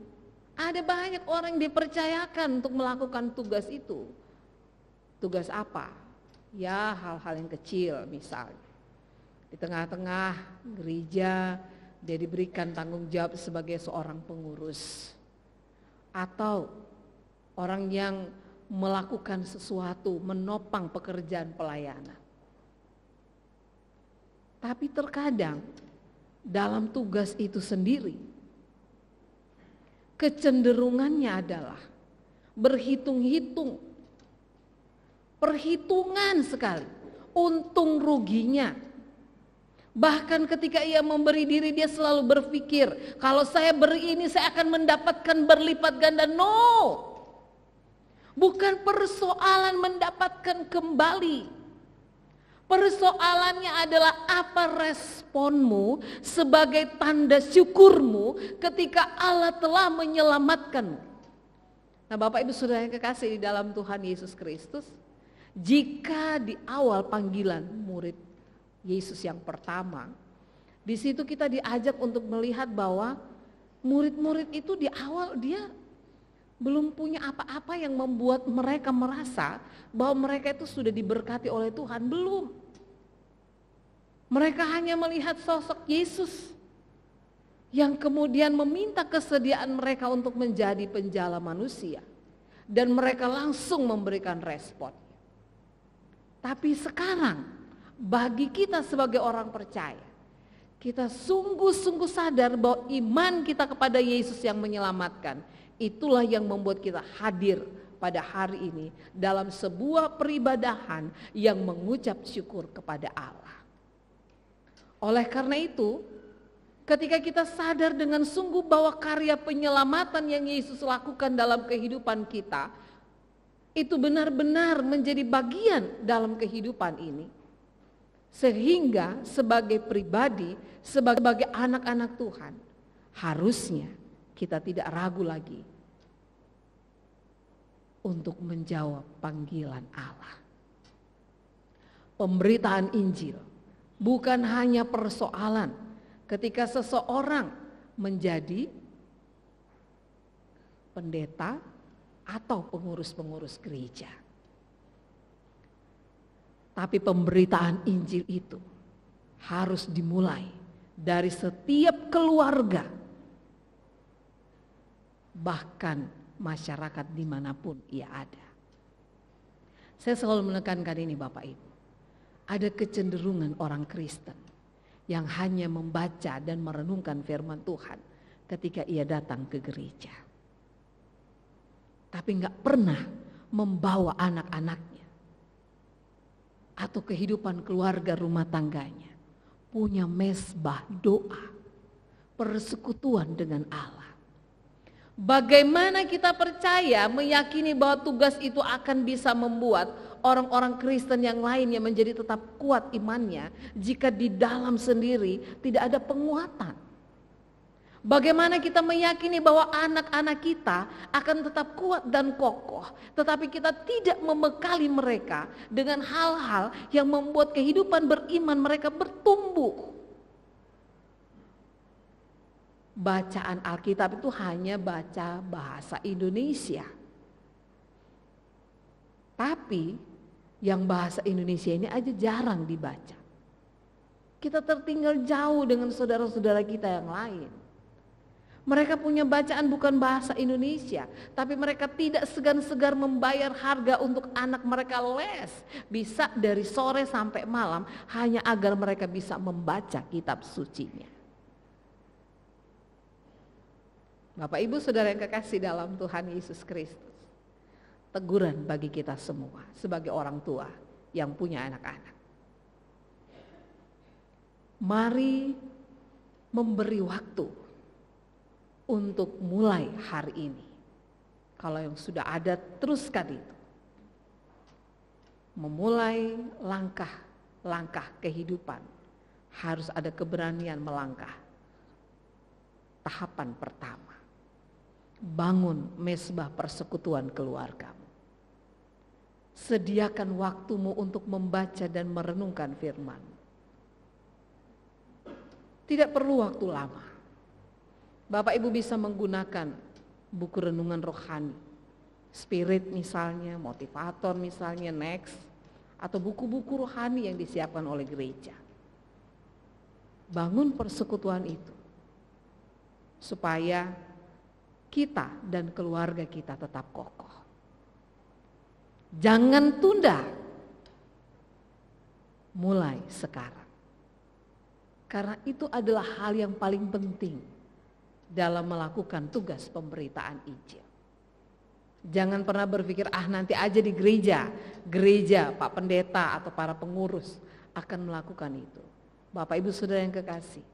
ada banyak orang yang dipercayakan untuk melakukan tugas itu. Tugas apa? Ya hal-hal yang kecil misalnya. Di tengah-tengah gereja dia diberikan tanggung jawab sebagai seorang pengurus. Atau orang yang melakukan sesuatu, menopang pekerjaan pelayanan. Tapi terkadang dalam tugas itu sendiri, kecenderungannya adalah berhitung-hitung, perhitungan sekali, untung ruginya. Bahkan ketika ia memberi diri, dia selalu berpikir, kalau saya beri ini saya akan mendapatkan berlipat ganda. No, bukan persoalan mendapatkan kembali. Persoalannya adalah apa responmu sebagai tanda syukurmu ketika Allah telah menyelamatkanmu. Nah Bapak Ibu Saudara yang kekasih di dalam Tuhan Yesus Kristus, jika di awal panggilan murid Yesus yang pertama, di situ kita diajak untuk melihat bahwa murid-murid itu di awal dia belum punya apa-apa yang membuat mereka merasa bahwa mereka itu sudah diberkati oleh Tuhan. Belum. Mereka hanya melihat sosok Yesus yang kemudian meminta kesediaan mereka untuk menjadi penjala manusia. Dan mereka langsung memberikan respon. Tapi sekarang bagi kita sebagai orang percaya, kita sungguh-sungguh sadar bahwa iman kita kepada Yesus yang menyelamatkan, itulah yang membuat kita hadir pada hari ini dalam sebuah peribadahan yang mengucap syukur kepada Allah. Oleh karena itu, ketika kita sadar dengan sungguh bahwa karya penyelamatan yang Yesus lakukan dalam kehidupan kita, itu benar-benar menjadi bagian dalam kehidupan ini. Sehingga sebagai pribadi, sebagai anak-anak Tuhan, harusnya kita tidak ragu lagi untuk menjawab panggilan Allah. Pemberitaan Injil bukan hanya persoalan ketika seseorang menjadi pendeta atau pengurus-pengurus gereja. Tapi pemberitaan Injil itu harus dimulai dari setiap keluarga, bahkan masyarakat dimanapun ia ada. Saya selalu menekankan ini Bapak Ibu. Ada kecenderungan orang Kristen yang hanya membaca dan merenungkan firman Tuhan ketika ia datang ke gereja. Tapi gak pernah membawa anak-anaknya atau kehidupan keluarga rumah tangganya punya mezbah doa, persekutuan dengan Allah. Bagaimana kita percaya, meyakini bahwa tugas itu akan bisa membuat orang-orang Kristen yang lainnya menjadi tetap kuat imannya jika di dalam sendiri tidak ada penguatan? Bagaimana kita meyakini bahwa anak-anak kita akan tetap kuat dan kokoh, tetapi kita tidak membekali mereka dengan hal-hal yang membuat kehidupan beriman mereka bertumbuh? Bacaan Alkitab itu hanya baca bahasa Indonesia. Tapi yang bahasa Indonesia ini aja jarang dibaca. Kita tertinggal jauh dengan saudara-saudara kita yang lain. Mereka punya bacaan bukan bahasa Indonesia, tapi mereka tidak segan-segar membayar harga untuk anak mereka les. Bisa dari sore sampai malam hanya agar mereka bisa membaca kitab sucinya. Bapak Ibu Saudara yang kekasih dalam Tuhan Yesus Kristus. Teguran bagi kita semua sebagai orang tua yang punya anak-anak. Mari memberi waktu untuk mulai hari ini. Kalau yang sudah ada, teruskan itu. Memulai langkah-langkah kehidupan harus ada keberanian melangkah. Tahapan pertama, bangun mezbah persekutuan keluargamu. Sediakan waktumu untuk membaca dan merenungkan firman. Tidak perlu waktu lama. Bapak Ibu bisa menggunakan buku renungan rohani, Spirit misalnya, Motivator misalnya, Next, atau buku-buku rohani yang disiapkan oleh gereja. Bangun persekutuan itu supaya kita dan keluarga kita tetap kokoh. Jangan tunda, mulai sekarang. Karena itu adalah hal yang paling penting dalam melakukan tugas pemberitaan Injil. Jangan pernah berpikir, nanti aja di gereja, Pak Pendeta atau para pengurus akan melakukan itu. Bapak Ibu Saudara yang kekasih,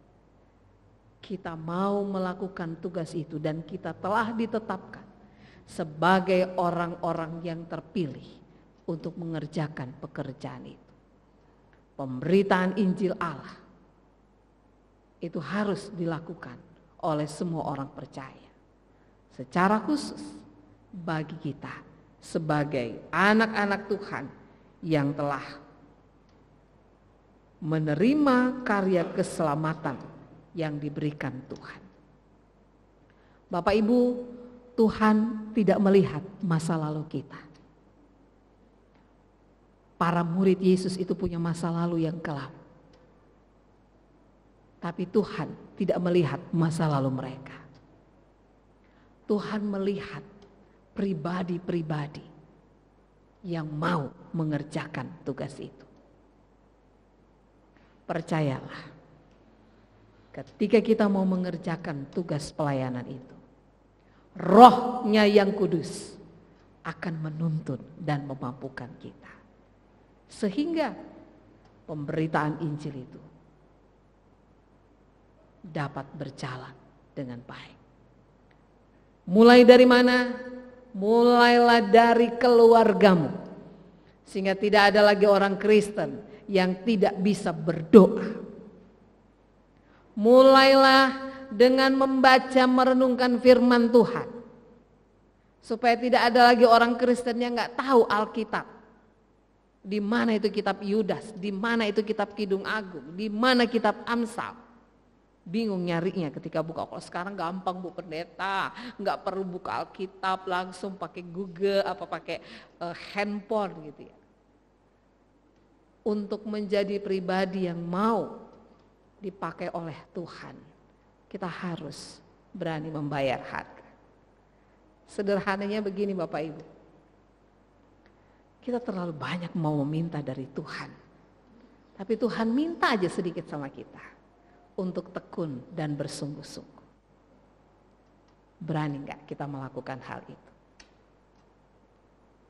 kita mau melakukan tugas itu dan kita telah ditetapkan sebagai orang-orang yang terpilih untuk mengerjakan pekerjaan itu. Pemberitaan Injil Allah itu harus dilakukan oleh semua orang percaya. Secara khusus bagi kita sebagai anak-anak Tuhan yang telah menerima karya keselamatan yang diberikan Tuhan. Bapak Ibu, Tuhan tidak melihat masa lalu kita. Para murid Yesus itu punya masa lalu yang kelam. Tapi Tuhan tidak melihat masa lalu mereka. Tuhan melihat pribadi-pribadi yang mau mengerjakan tugas itu. Percayalah, ketika kita mau mengerjakan tugas pelayanan itu, Roh-Nya yang kudus akan menuntun dan memampukan kita. Sehingga pemberitaan Injil itu dapat berjalan dengan baik. Mulai dari mana? Mulailah dari keluargamu. Sehingga tidak ada lagi orang Kristen yang tidak bisa berdoa. Mulailah dengan membaca merenungkan firman Tuhan. Supaya tidak ada lagi orang Kristen yang gak tahu Alkitab. Di mana itu kitab Yudas, di mana itu kitab Kidung Agung, di mana kitab Amsal. Bingung nyarinya ketika buka. Kalau sekarang gampang Bu Pendeta, nggak perlu buka Alkitab, langsung pakai Google, pakai handphone gitu ya. Untuk menjadi pribadi yang mau dipakai oleh Tuhan, kita harus berani membayar harga. Sederhananya begini Bapak Ibu, kita terlalu banyak mau meminta dari Tuhan, tapi Tuhan minta aja sedikit sama kita. Untuk tekun dan bersungguh-sungguh. Berani enggak kita melakukan hal itu?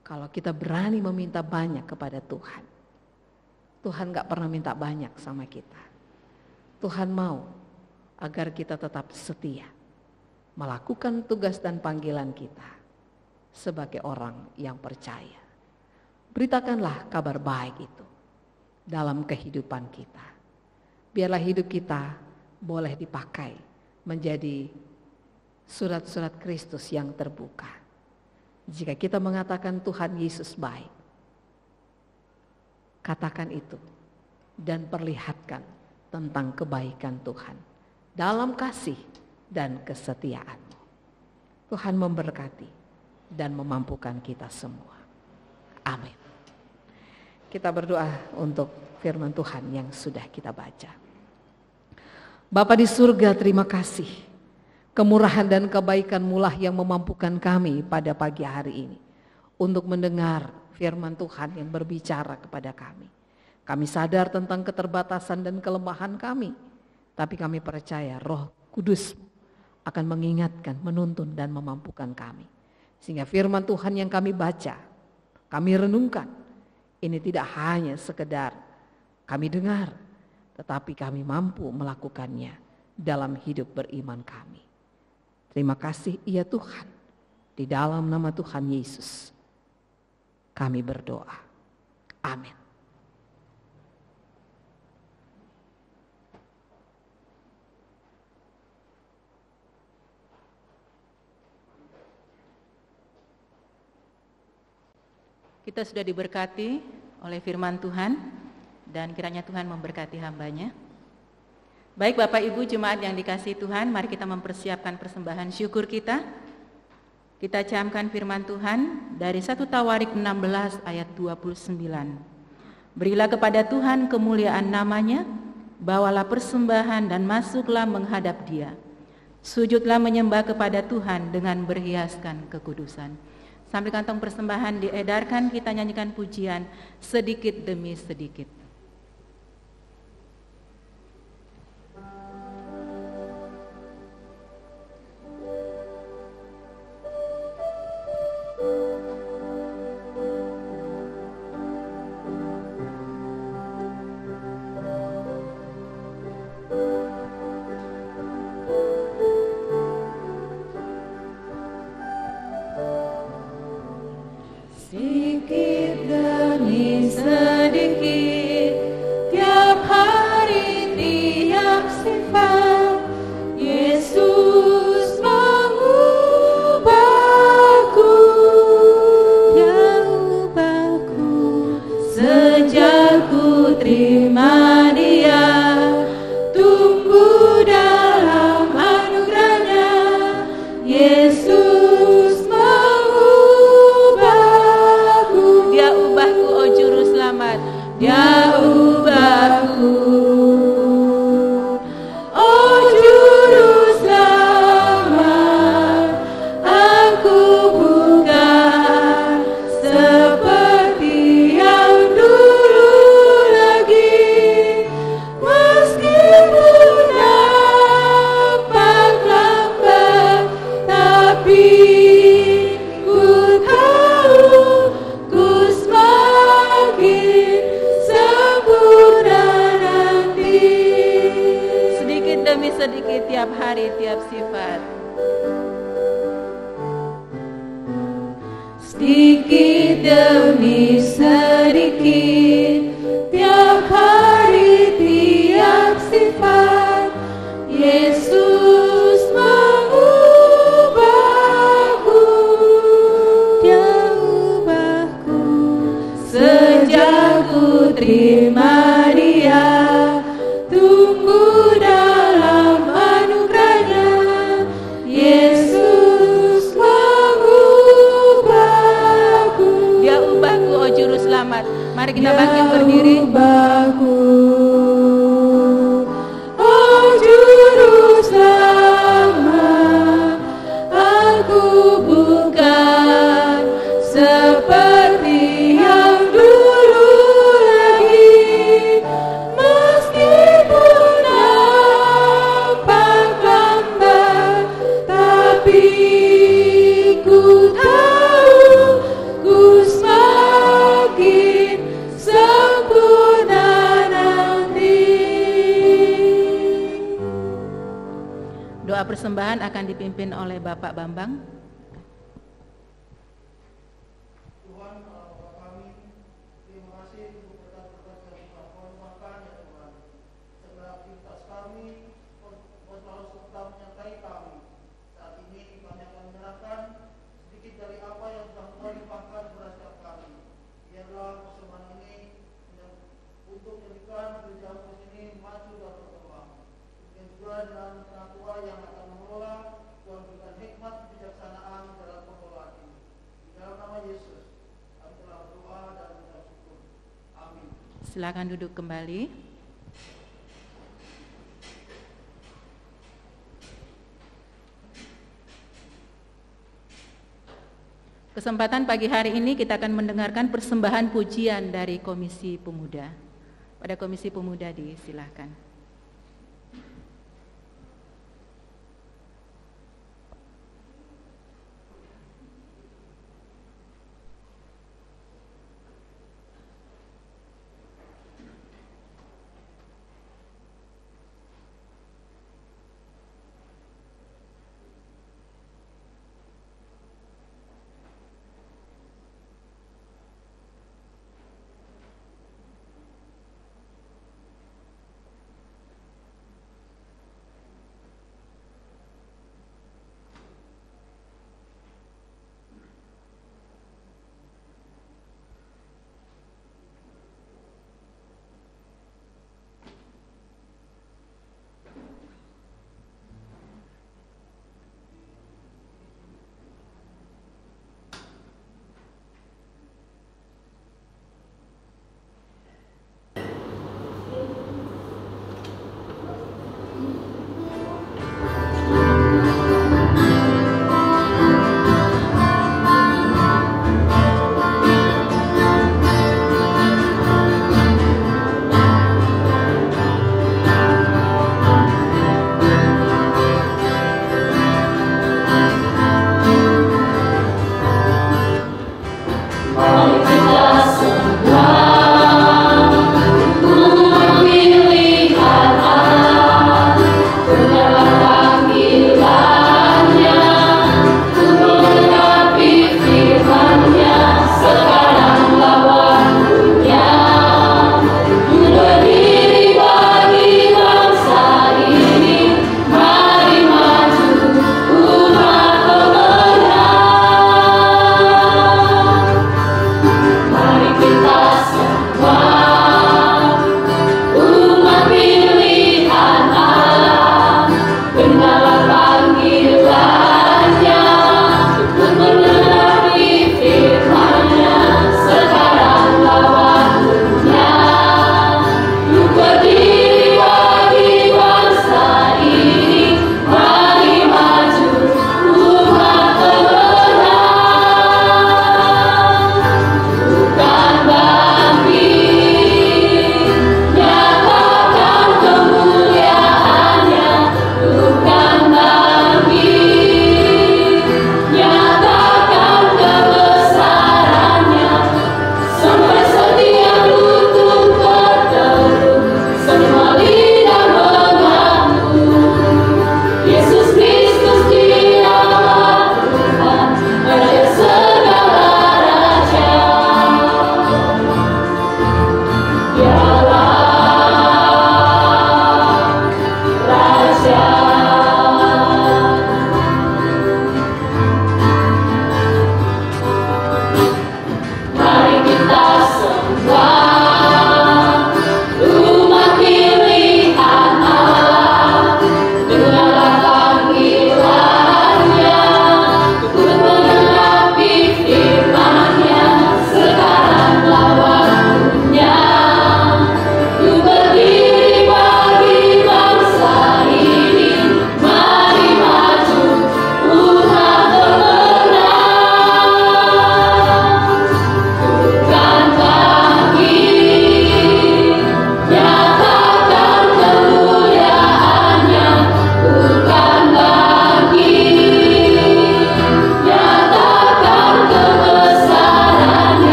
Kalau kita berani meminta banyak kepada Tuhan, Tuhan enggak pernah minta banyak sama kita. Tuhan mau agar kita tetap setia melakukan tugas dan panggilan kita sebagai orang yang percaya. Beritakanlah kabar baik itu dalam kehidupan kita. Biarlah hidup kita boleh dipakai menjadi surat-surat Kristus yang terbuka. Jika kita mengatakan Tuhan Yesus baik, katakan itu dan perlihatkan tentang kebaikan Tuhan dalam kasih dan kesetiaan-Mu. Tuhan memberkati dan memampukan kita semua. Amin. Kita berdoa untuk firman Tuhan yang sudah kita baca. Bapa di surga, terima kasih. Kemurahan dan kebaikan-Mu lah yang memampukan kami pada pagi hari ini untuk mendengar firman Tuhan yang berbicara kepada kami. Kami sadar tentang keterbatasan dan kelemahan kami, tapi kami percaya Roh Kudus akan mengingatkan, menuntun dan memampukan kami. Sehingga firman Tuhan yang kami baca, kami renungkan, ini tidak hanya sekedar kami dengar, tetapi kami mampu melakukannya dalam hidup beriman kami. Terima kasih ya Tuhan, di dalam nama Tuhan Yesus kami berdoa. Amin. Kita sudah diberkati oleh firman Tuhan dan kiranya Tuhan memberkati hamba-Nya. Baik Bapak Ibu jemaat yang dikasihi Tuhan, mari kita mempersiapkan persembahan syukur kita. Kita camkan firman Tuhan dari 1 Tawarik 16 ayat 29. Berilah kepada Tuhan kemuliaan namanya, bawalah persembahan dan masuklah menghadap Dia. Sujudlah menyembah kepada Tuhan dengan berhiaskan kekudusan. Sambil kantong persembahan diedarkan, kita nyanyikan pujian sedikit demi sedikit. Sedikit demi sedikit, tiap hari tiap sifat, Yesus mengubahku, Dia ubahku. Sejak ku terima Dia, tumbuh dalam anugerahnya, Yesus Dia ubahku, oh juru selamat, aku bukan seperti yang dulu lagi, meskipun nampak lambat, tapi ku tahu ku semakin demi sedikit, tiap hari, tiap sifat. Sedikit demi sedikit, tiap hari, tiap sifat, Yesus mengubahku, Dia ubahku. Sejak ku terima Dia, tumbuh dalam anugerahnya, Yesus mengubahku. Dia ubahku, oh juru selamat. Mari kita bangkit berdiri. Ubahku, oh juru selamat, aku bukan seperti yang dulu lagi, meskipun nampak lambat, tapi ku tahu ku semakin sempurna nanti. Doa persembahan akan dipimpin oleh Bapak Bambang. Silakan duduk kembali. Kesempatan pagi hari ini kita akan mendengarkan persembahan pujian dari Komisi Pemuda. Pada Komisi Pemuda disilahkan.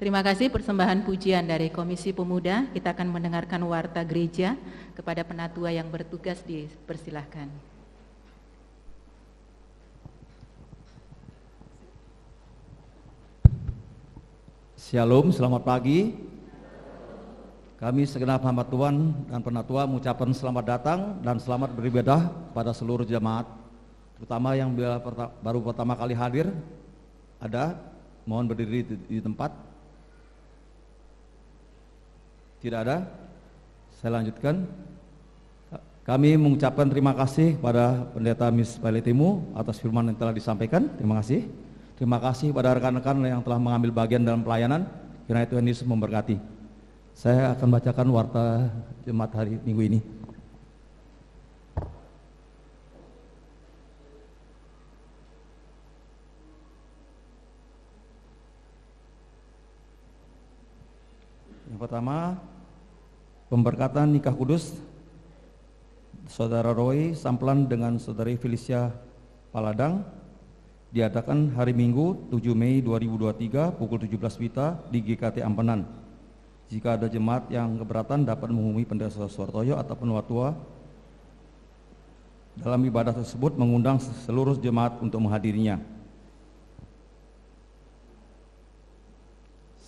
Terima kasih persembahan pujian dari Komisi Pemuda. Kita akan mendengarkan warta gereja. Kepada penatua yang bertugas dipersilahkan. Shalom, selamat pagi. Kami segenap hamba Tuhan dan penatua mengucapkan selamat datang dan selamat beribadah pada seluruh jemaat, terutama yang baru pertama kali hadir. Mohon berdiri di tempat. Tidak ada? Saya lanjutkan. Kami mengucapkan terima kasih pada Pendeta Miss Paletimu atas firman yang telah disampaikan. Terima kasih. Terima kasih pada rekan-rekan yang telah mengambil bagian dalam pelayanan. Kiranya Tuhan Yesus memberkati. Saya akan bacakan warta jemaat hari Minggu ini. Yang pertama, pemberkatan nikah kudus Saudara Roy Samplan dengan Saudari Felicia Paladang diadakan hari Minggu 7 Mei 2023 pukul 17 WITA di GKT Ampenan. Jika ada jemaat yang keberatan dapat menghubungi Pendeta Suhartoyo atau penatua dalam ibadah tersebut, mengundang seluruh jemaat untuk menghadirinya.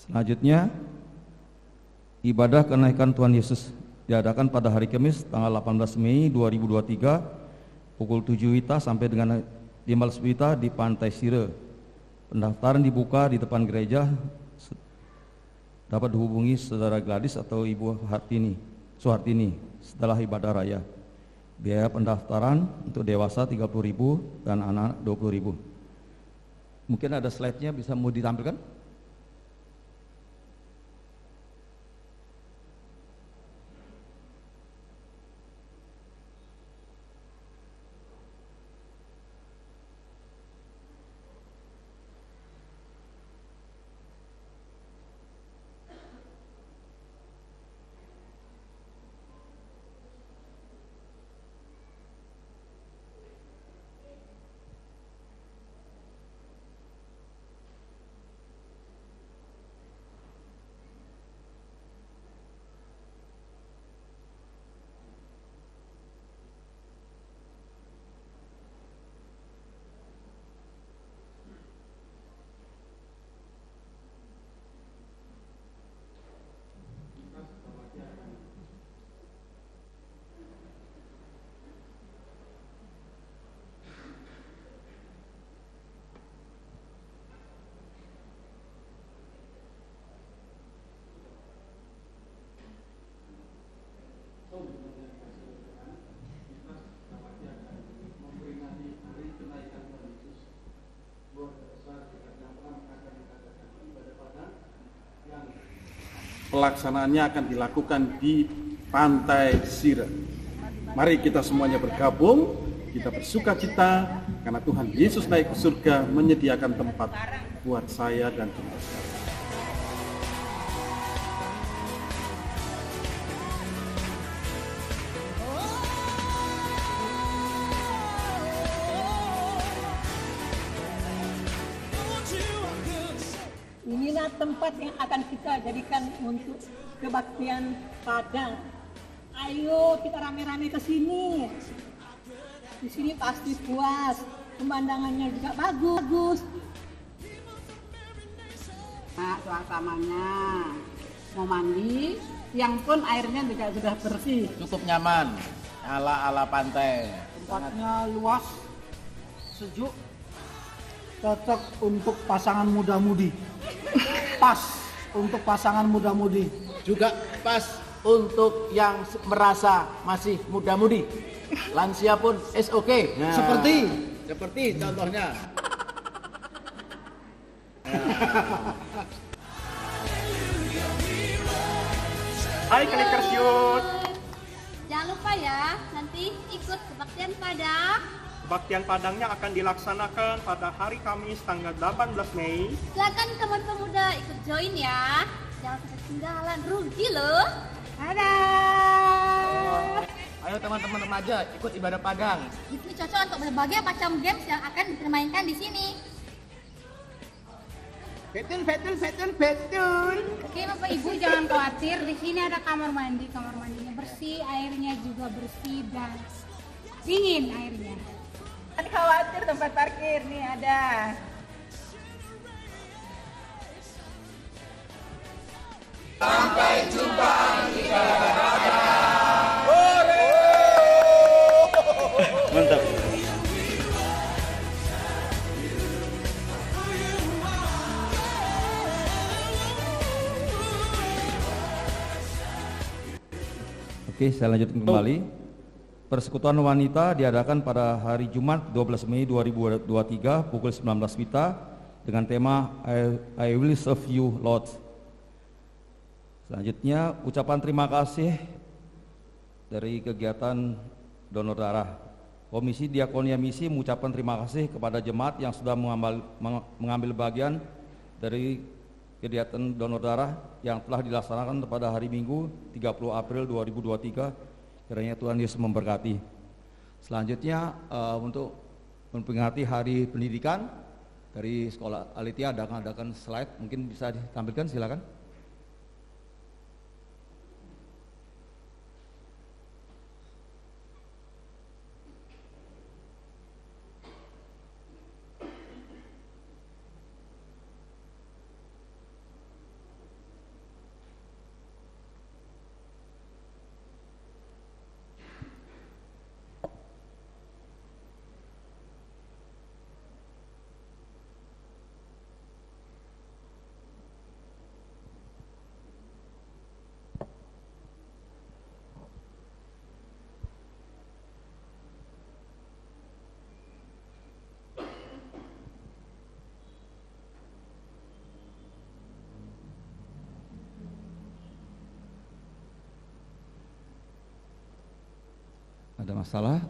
Selanjutnya, ibadah kenaikan Tuhan Yesus diadakan pada hari Kamis tanggal 18 Mei 2023 pukul 7 WITA sampai dengan 15 WITA di Pantai Sire. Pendaftaran dibuka di depan gereja. Dapat dihubungi Saudara Gladys atau Ibu Suhartini setelah ibadah raya. Biaya pendaftaran untuk dewasa 30.000 dan anak 20.000. Mungkin ada slide-nya bisa mau ditampilkan? Pelaksanaannya akan dilakukan di Pantai Sire. Mari kita semuanya bergabung, kita bersuka cita karena Tuhan Yesus naik ke surga menyediakan tempat buat saya dan kita sekalian. Inilah tempat yang akan kita jadikan untuk kebaktian Padang. Ayo kita rame-rame ke sini. Di sini pasti puas, pemandangannya juga bagus. Nah, suasananya mau mandi, siang pun airnya juga sudah bersih. Cukup nyaman, ala pantai. Tempatnya luas, sejuk, cocok untuk pasangan muda-mudi. Pas untuk pasangan muda-mudi. Juga pas untuk yang merasa masih muda-mudi. Lansia pun is okay. Nah, seperti contohnya. Hai Clickers Youth. Jangan lupa ya, nanti ikut kebaktian Padang. Kebaktian Padangnya akan dilaksanakan pada hari Kamis tanggal 18 Mei. Silakan teman pemuda ikut join ya. Jangan sampai ketinggalan, rugi loh. Dadah. Ayo teman-teman remaja ikut ibadah Padang. Di sini cocok untuk berbagai macam games yang akan dipermainkan di sini. Betul. Oke Bapak Ibu jangan khawatir, di sini ada kamar mandi. Kamar mandinya bersih, airnya juga bersih dan dingin airnya. Jangan khawatir, tempat parkir nih ada. Sampai jumpa di Jakarta. Mantap. Oke, saya lanjutkan kembali. Persekutuan wanita diadakan pada hari Jumat 12 Mei 2023 pukul 19 WITA dengan tema I will serve you Lord. Selanjutnya ucapan terima kasih dari kegiatan donor darah. Komisi Diakonia Misi mengucapkan terima kasih kepada jemaat yang sudah mengambil bagian dari kegiatan donor darah yang telah dilaksanakan pada hari Minggu 30 April 2023. Kiranya Tuhan Yesus memberkati. Selanjutnya untuk memperingati Hari Pendidikan dari Sekolah Alitia adakan slide, mungkin bisa ditampilkan, silakan. Ada masalah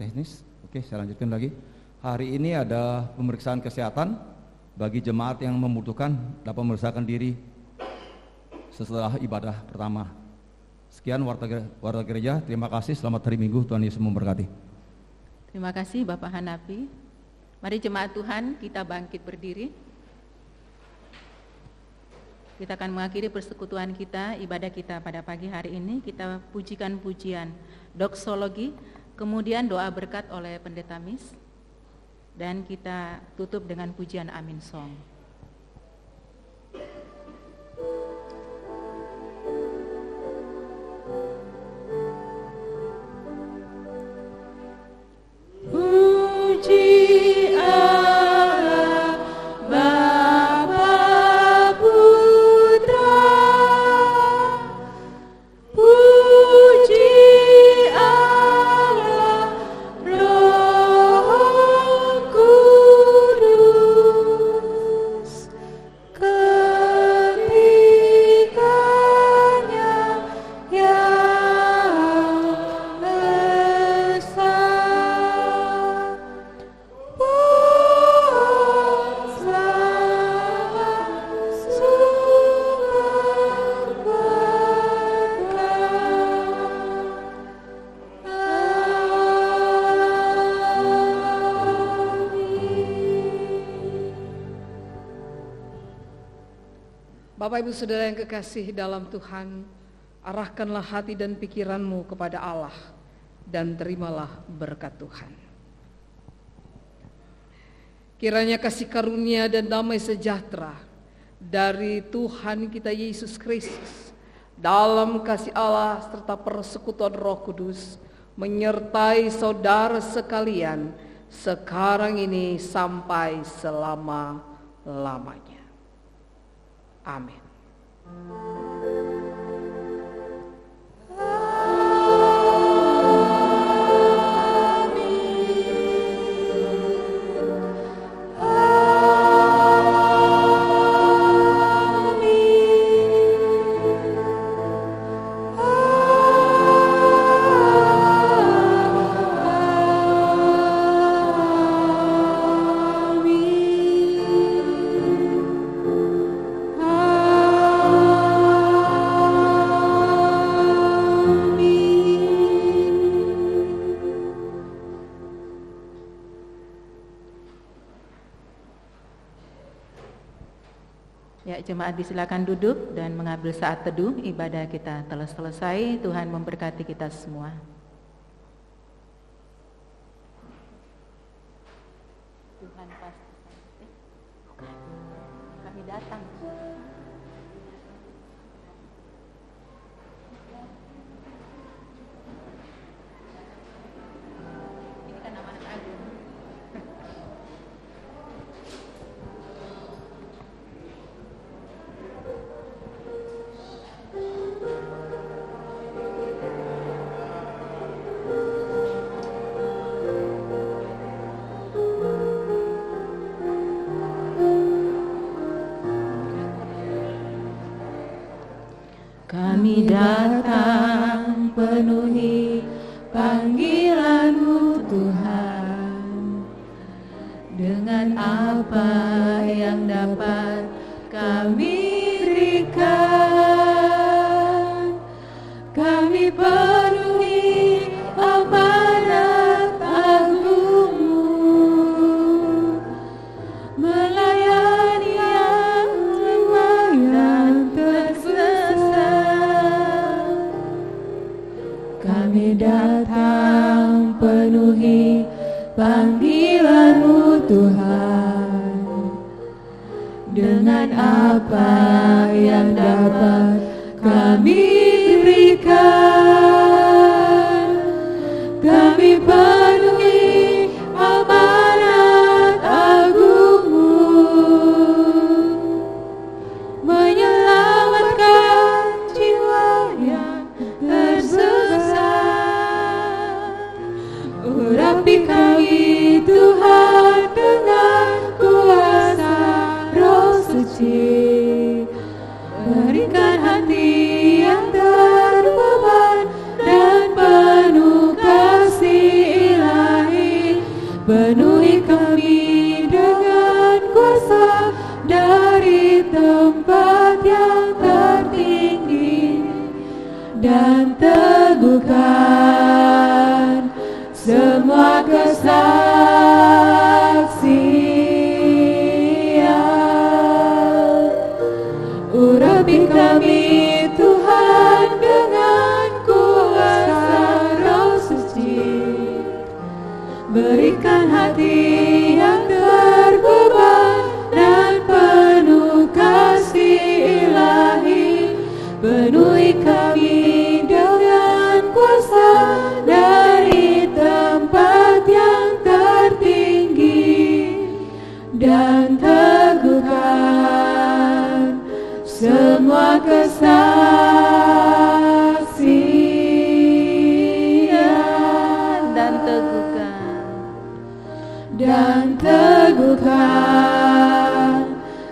teknis? Oke, saya lanjutkan lagi. Hari ini ada pemeriksaan kesehatan bagi jemaat yang membutuhkan dapat memeriksakan diri setelah ibadah pertama. Sekian warta gereja, terima kasih, selamat hari Minggu, Tuhan Yesus memberkati. Terima kasih Bapak Hanafi. Mari jemaat Tuhan kita bangkit berdiri. Kita akan mengakhiri persekutuan kita, ibadah kita pada pagi hari ini. Kita pujikan pujian doksologi, kemudian doa berkat oleh Pendeta Mis, dan kita tutup dengan pujian Amin Song. Puji Allah Bapa Bapak Ibu Saudara yang kekasih dalam Tuhan, arahkanlah hati dan pikiranmu kepada Allah dan terimalah berkat Tuhan. Kiranya kasih karunia dan damai sejahtera dari Tuhan kita Yesus Kristus dalam kasih Allah serta persekutuan Roh Kudus menyertai saudara sekalian sekarang ini sampai selama-lamanya. Amin. Amin. Ya, jemaat disilakan duduk dan mengambil saat teduh. Ibadah kita telah selesai. Tuhan memberkati kita semua. Tuhan pasti kami datang. Ini kan amanat agung. Kami datang penuhi panggilan-Mu Tuhan, dengan apa yang dapat kami berikan. Kami penuhi amanat agung-Mu, melayani yang lemah dan tersesat. Kami datang penuhi panggilan-Mu Tuhan, dengan apa yang dapat kami berikan. Kami penuhi amanat agung-Mu, menyelamatkan jiwa yang tersesat. Urapi kami Tuhan dengan kuasa Roh Suci, berikan hati yang terbeban dan penuh kasih ilahi. Penuhi kami dengan kuasa dari tempat yang tertinggi, dan teguhkan semua kesaksian. Urapi kami Tuhan dengan kuasa Roh Suci, berikan hati yang terbeban dan penuh kasih ilahi. Penuhi kami dengan kuasa dari tempat yang tertinggi, dan teguhkan semua kesaksian. Dan teguhkan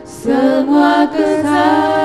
semua kesaksian.